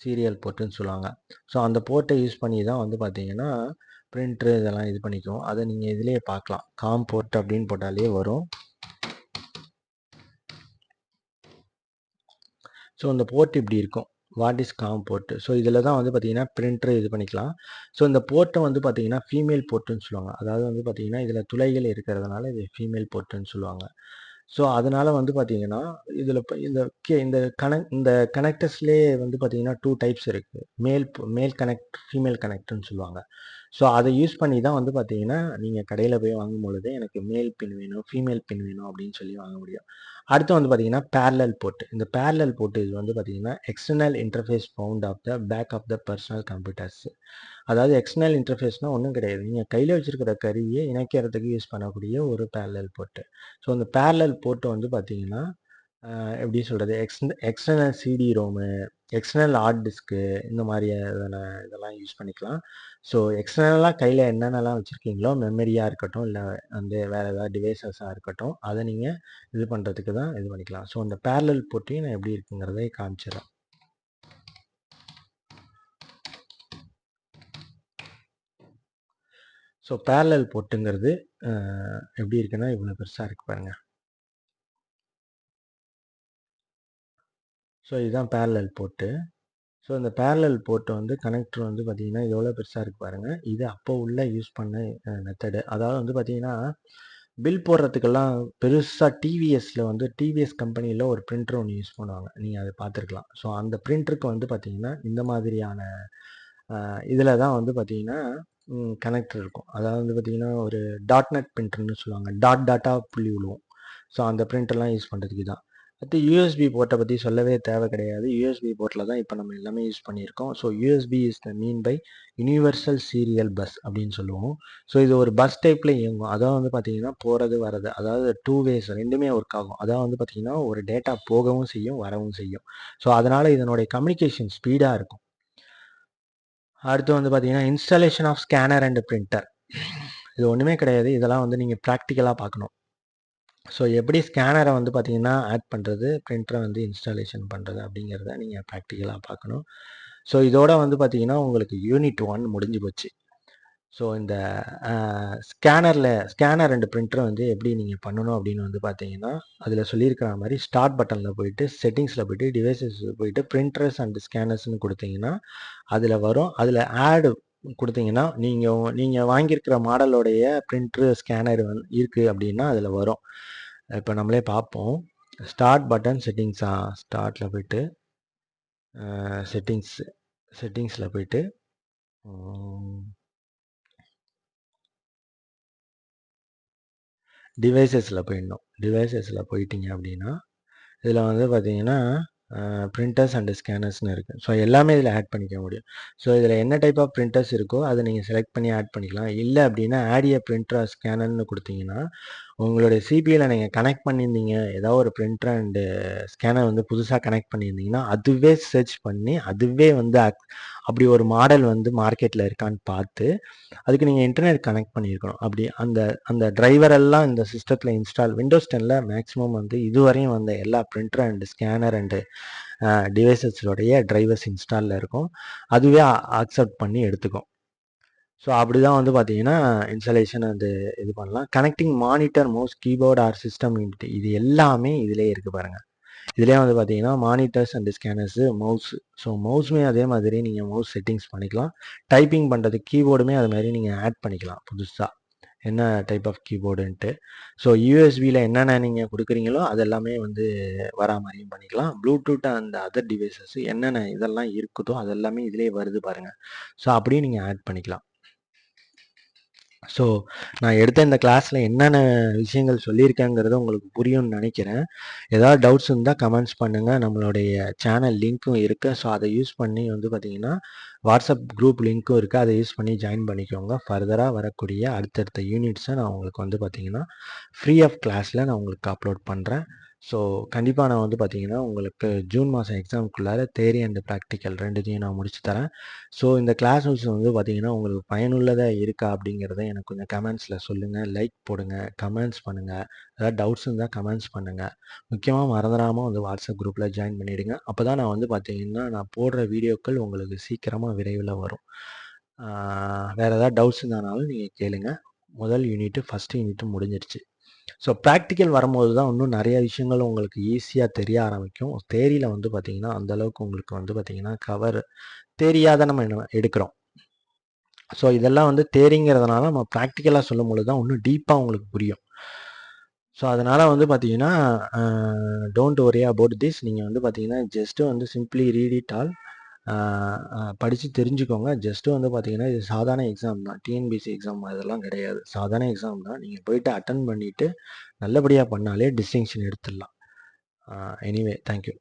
சீரியல் போர்ட்டுன்னு சொல்லுவாங்க. ஸோ அந்த போர்ட்டை யூஸ் பண்ணி தான் வந்து பார்த்தீங்கன்னா பிரிண்ட்ரு இதெல்லாம் இது பண்ணிக்கும். அதை நீங்கள் இதிலேயே பார்க்கலாம். காம் போர்ட் அப்படின்னு போட்டாலே வரும். ஸோ இந்த போர்ட் இப்படி இருக்கும். What is COM port. So இதில் தான் வந்து பார்த்தீங்கன்னா பிரிண்டர் இது பண்ணிக்கலாம். ஸோ இந்த போர்ட்டை வந்து பார்த்தீங்கன்னா ஃபீமேல் போர்ட்டுன்னு சொல்லுவாங்க. அதாவது வந்து பார்த்தீங்கன்னா இதில் துளைகள் இருக்கிறதுனால இது ஃபீமேல் போர்ட்டுன்னு சொல்லுவாங்க. ஸோ அதனால வந்து பார்த்தீங்கன்னா இதில் இப்போ இந்த கனெக்டர்ஸ்லேயே வந்து பார்த்தீங்கன்னா 2 டைப்ஸ் இருக்குது. மேல் கனெக்ட், ஃபீமேல் கனெக்டர்னு சொல்லுவாங்க. ஸோ அதை யூஸ் பண்ணி தான் வந்து பார்த்தீங்கன்னா நீங்கள் கடையில் போய் வாங்கும் பொழுது எனக்கு மேல் பின் வேணும், ஃபீமேல் பின் வேணும் அப்படின்னு சொல்லி வாங்க முடியும். அடுத்து வந்து பார்த்தீங்கன்னா பேரலல் போர்ட். இந்த பேரலல் போர்ட் இது வந்து பார்த்தீங்கன்னா external interface found of the back of the personal computers. அதாவது எக்ஸ்டர்னல் இன்டர்ஃபேஸ்னால் ஒன்றும் கிடையாது. நீங்கள் கையில் வச்சுருக்கிற கருவியை இணைக்கிறதுக்கு யூஸ் பண்ணக்கூடிய ஒரு பேரலல் போர்ட்டு. ஸோ அந்த பேரலல் போர்ட்டு வந்து பார்த்தீங்கன்னா எப்படி சொல்கிறது, external CD ROM, external hard disk இந்த மாதிரி இதெல்லாம் யூஸ் பண்ணிக்கலாம். ஸோ எக்ஸ்டர்னலாக கையில் என்னென்னலாம் வச்சுருக்கீங்களோ, மெமரியாக இருக்கட்டும், இல்லை வந்து வேறு ஏதாவது டிவைசஸாக இருக்கட்டும், அதை நீங்கள் இது பண்ணுறதுக்கு தான் இது பண்ணிக்கலாம். ஸோ அந்த பேரலல் போர்ட்டையும் நான் எப்படி இருக்குங்கிறதை காமிச்சிடறேன். ஸோ பேரலல் போர்ட்டுங்கிறது எப்படி இருக்குன்னா இவ்வளோ பெருசாக இருக்குது பாருங்கள். ஸோ இதுதான் பேரலல் போர்ட்டு. ஸோ இந்த பேரலல் போர்ட்டு வந்து கனெக்டர் வந்து பார்த்தீங்கன்னா எவ்வளோ பெருசாக இருக்குது பாருங்கள். இது அப்போ உள்ள யூஸ் பண்ண மெத்தடு. அதாவது வந்து பார்த்தீங்கன்னா பில் போடுறதுக்கெல்லாம் பெருசாக டிவிஎஸ்ல வந்து டிவிஎஸ் கம்பெனியில் ஒரு பிரிண்டர் ஒன்று யூஸ் பண்ணுவாங்க. நீங்கள் அதை பார்த்துருக்கலாம். ஸோ அந்த பிரிண்டருக்கு வந்து பார்த்தீங்கன்னா இந்த மாதிரியான இதில் தான் வந்து பார்த்தீங்கன்னா கனெக்டர் இருக்கும். அதாவது வந்து பார்த்தீங்கன்னா ஒரு டாட் நெட் பிரிண்டர்னு சொல்லுவாங்க. டாட்டாக புள்ளி விழுவும். ஸோ அந்த பிரிண்டர்லாம் யூஸ் பண்ணுறதுக்கு தான். அடுத்து யூஎஸ்பி போர்ட்டை பற்றி சொல்லவே தேவை கிடையாது. யூஎஸ்பி போர்ட்டில் தான் இப்போ நம்ம எல்லாமே யூஸ் பண்ணியிருக்கோம். So USB is the mean by universal serial bus அப்படின்னு சொல்லுவோம். ஸோ இது ஒரு பஸ் டைப்பில் இயங்கும். அதாவது வந்து பார்த்தீங்கன்னா போகிறது வரது, அதாவது 2 வேஸ் ரெண்டுமே ஒர்க் ஆகும். அதாவது வந்து பார்த்தீங்கன்னா ஒரு டேட்டா போகவும் செய்யும், வரவும் செய்யும். ஸோ அதனால் இதனுடைய கம்யூனிகேஷன் ஸ்பீடாக இருக்கும். அடுத்து வந்து பார்த்தீங்கன்னா installation of scanner and printer. இது ஒன்றுமே கிடையாது. இதெல்லாம் வந்து நீங்கள் ப்ராக்டிக்கலாக பார்க்கணும். ஸோ எப்படி ஸ்கேனரை வந்து பார்த்தீங்கன்னா ஆட் பண்ணுறது, பிரிண்டரை வந்து இன்ஸ்டாலேஷன் பண்ணுறது அப்படிங்கிறத நீங்கள் ப்ராக்டிக்கலாக பார்க்கணும். ஸோ இதோட வந்து பார்த்தீங்கன்னா உங்களுக்கு யூனிட் 1 முடிஞ்சு போச்சு. ஸோ இந்த ஸ்கேனர் அண்ட் பிரிண்டரை வந்து எப்படி நீங்கள் பண்ணணும் அப்படின்னு வந்து பார்த்தீங்கன்னா அதில் சொல்லியிருக்கிற மாதிரி ஸ்டார்ட் பட்டனில் போயிட்டு செட்டிங்ஸில் போயிட்டு டிவைசஸ் போயிட்டு பிரிண்டர்ஸ் அண்ட் ஸ்கேனர்ஸ்னு கொடுத்தீங்கன்னா அதில் வரும். அதில் ஆடு கொடுத்தீங்கன்னா நீங்கள் வாங்கியிருக்கிற மாடலோடைய பிரிண்டரு ஸ்கேனர் இருக்குது அப்படின்னா அதில் வரும். இப்போ நம்மளே பார்ப்போம். ஸ்டார்ட் பட்டன் ஸ்டார்ட்டில் போயிட்டு செட்டிங்ஸில் போயிட்டு டிவைசஸில் போயிடணும். டிவைசஸில் போயிட்டீங்க அப்படின்னா இதில் வந்து பார்த்தீங்கன்னா பிரிண்டர்ஸ் அண்ட் ஸ்கேனர்ஸ்னு இருக்குது. ஸோ எல்லாமே இதில் ஆட் பண்ணிக்க முடியும். ஸோ இதில் என்ன டைப் ஆஃப் பிரிண்டர்ஸ் இருக்கோ அதை நீங்கள் செலக்ட் பண்ணி ஆட் பண்ணிக்கலாம். இல்லை அப்படின்னா ஆட் ஏ பிரிண்டர் ஸ்கேனர்னு கொடுத்தீங்கன்னா உங்களுடைய சிபியில் நீங்கள் கனெக்ட் பண்ணியிருந்தீங்க, ஏதாவது ஒரு பிரிண்டர் அண்டு ஸ்கேனர் வந்து புதுசாக கனெக்ட் பண்ணியிருந்தீங்கன்னா அதுவே சர்ச் பண்ணி அதுவே வந்து அப்படி ஒரு மாடல் வந்து மார்க்கெட்டில் இருக்கான்னு பார்த்து அதுக்கு நீங்கள் இன்டர்நெட் கனெக்ட் பண்ணியிருக்கணும். அப்படி அந்த டிரைவரெல்லாம் இந்த சிஸ்டத்தில் விண்டோஸ் 10ல் மேக்ஸிமம் வந்து இதுவரையும் வந்த எல்லா பிரிண்டர் அண்டு ஸ்கேனர் அண்டு டிவைசஸோடைய டிரைவர்ஸ் இன்ஸ்டாலில் இருக்கும். அதுவே அக்செப்ட் பண்ணி எடுத்துக்கும். ஸோ அப்படி தான் வந்து பார்த்தீங்கன்னா இன்ஸ்டாலேஷன் அது இது பண்ணலாம். Connecting monitor, mouse, keyboard or system unit இது எல்லாமே இதிலே இருக்குது பாருங்கள். இதிலே வந்து பார்த்தீங்கன்னா monitors and scanners, mouse. So மவுஸுமே அதே மாதிரி நீங்கள் மவுஸ் செட்டிங்ஸ் பண்ணிக்கலாம். டைப்பிங் பண்ணுறதுக்கு கீபோர்டுமே அது மாதிரி நீங்கள் ஆட் பண்ணிக்கலாம் புதுசாக என்ன டைப் ஆஃப் கீபோர்டுன்ட்டு. ஸோ யூஎஸ்பியில் என்னென்ன நீங்கள் கொடுக்குறீங்களோ அதெல்லாமே வந்து வரா மாதிரியும் பண்ணிக்கலாம். ப்ளூடூத் அந்த அதர் டிவைசஸ் என்னென்ன இதெல்லாம் இருக்குதோ அதெல்லாமே இதிலே வருது பாருங்கள். ஸோ அப்படியும் நீங்கள் ஆட் பண்ணிக்கலாம். ஸோ நான் எடுத்த இந்த கிளாஸில் என்னென்ன விஷயங்கள் சொல்லியிருக்கேங்கிறது உங்களுக்கு புரியும்னு நினைக்கிறேன். ஏதாவது டவுட்ஸ் இருந்தால் கமெண்ட்ஸ் பண்ணுங்கள். நம்மளுடைய சேனல் லிங்க்கும் இருக்குது. ஸோ அதை யூஸ் பண்ணி வந்து பார்த்தீங்கன்னா வாட்ஸ்அப் குரூப் லிங்க்கும் இருக்குது. அதை யூஸ் பண்ணி ஜாயின் பண்ணிக்கோங்க. ஃபர்தராக வரக்கூடிய அடுத்தடுத்த யூனிட்ஸை நான் உங்களுக்கு வந்து பார்த்தீங்கன்னா ஃப்ரீ ஆஃப் கிளாஸில் நான் உங்களுக்கு அப்லோட் பண்ணுறேன். ஸோ கண்டிப்பாக நான் வந்து பார்த்தீங்கன்னா உங்களுக்கு ஜூன் மாதம் எக்ஸாமுக்குள்ளார தியரி அண்ட் ப்ராக்டிக்கல் ரெண்டுத்தையும் நான் முடிச்சு தரேன். ஸோ இந்த கிளாஸஸ் வந்து பார்த்தீங்கன்னா உங்களுக்கு பயனுள்ளதாக இருக்கா அப்படிங்கிறத எனக்கு கொஞ்சம் கமெண்ட்ஸில் சொல்லுங்கள். லைக் போடுங்க, கமெண்ட்ஸ் பண்ணுங்கள். ஏதாவது டவுட்ஸ் இருந்தால் கமெண்ட்ஸ் பண்ணுங்கள். முக்கியமாக மறந்துடாமல் வந்து வாட்ஸ்அப் குரூப்பில் ஜாயின் பண்ணிவிடுங்க. அப்போ தான் நான் வந்து பார்த்தீங்கன்னா நான் போடுற வீடியோக்கள் உங்களுக்கு சீக்கிரமாக விரைவில் வரும். வேறு ஏதாவது டவுட்ஸ் இருந்தாலும் நீங்கள் கேளுங்க. முதல் யூனிட்டு ஃபஸ்ட் யூனிட்டு முடிஞ்சிருச்சு. ஸோ ப்ராக்டிக்கல் வரும்போது தான் இன்னும் நிறைய விஷயங்கள் உங்களுக்கு ஈஸியாக தெரிய ஆரம்பிக்கும். தேரியில் வந்து பார்த்தீங்கன்னா அந்தளவுக்கு உங்களுக்கு வந்து பார்த்தீங்கன்னா கவர் தெரியாத நம்ம எடுக்கிறோம். ஸோ இதெல்லாம் வந்து தேரிங்கிறதுனால நம்ம ப்ராக்டிக்கலாக சொல்லும் பொழுது தான் இன்னும் டீப்பாக உங்களுக்கு புரியும். ஸோ அதனால் வந்து பார்த்தீங்கன்னா டோன்ட் ஒரி அபவுட் திஸ். நீங்கள் வந்து பார்த்தீங்கன்னா ஜஸ்ட்டு வந்து சிம்பிளி ரீட் இட் ஆல், படித்து தெரிஞ்சுக்கோங்க. ஜஸ்ட்டு வந்து பார்த்தீங்கன்னா இது சாதாரண எக்ஸாம் தான். டிஎன்பிஎஸ்சி எக்ஸாம் அதெல்லாம் கிடையாது. சாதாரண எக்ஸாம் தான். நீங்கள் போயிட்டு அட்டன் பண்ணிவிட்டு நல்லபடியாக பண்ணாலே டிஸ்டிங்ஷன் எடுத்துடலாம். Anyway thank you.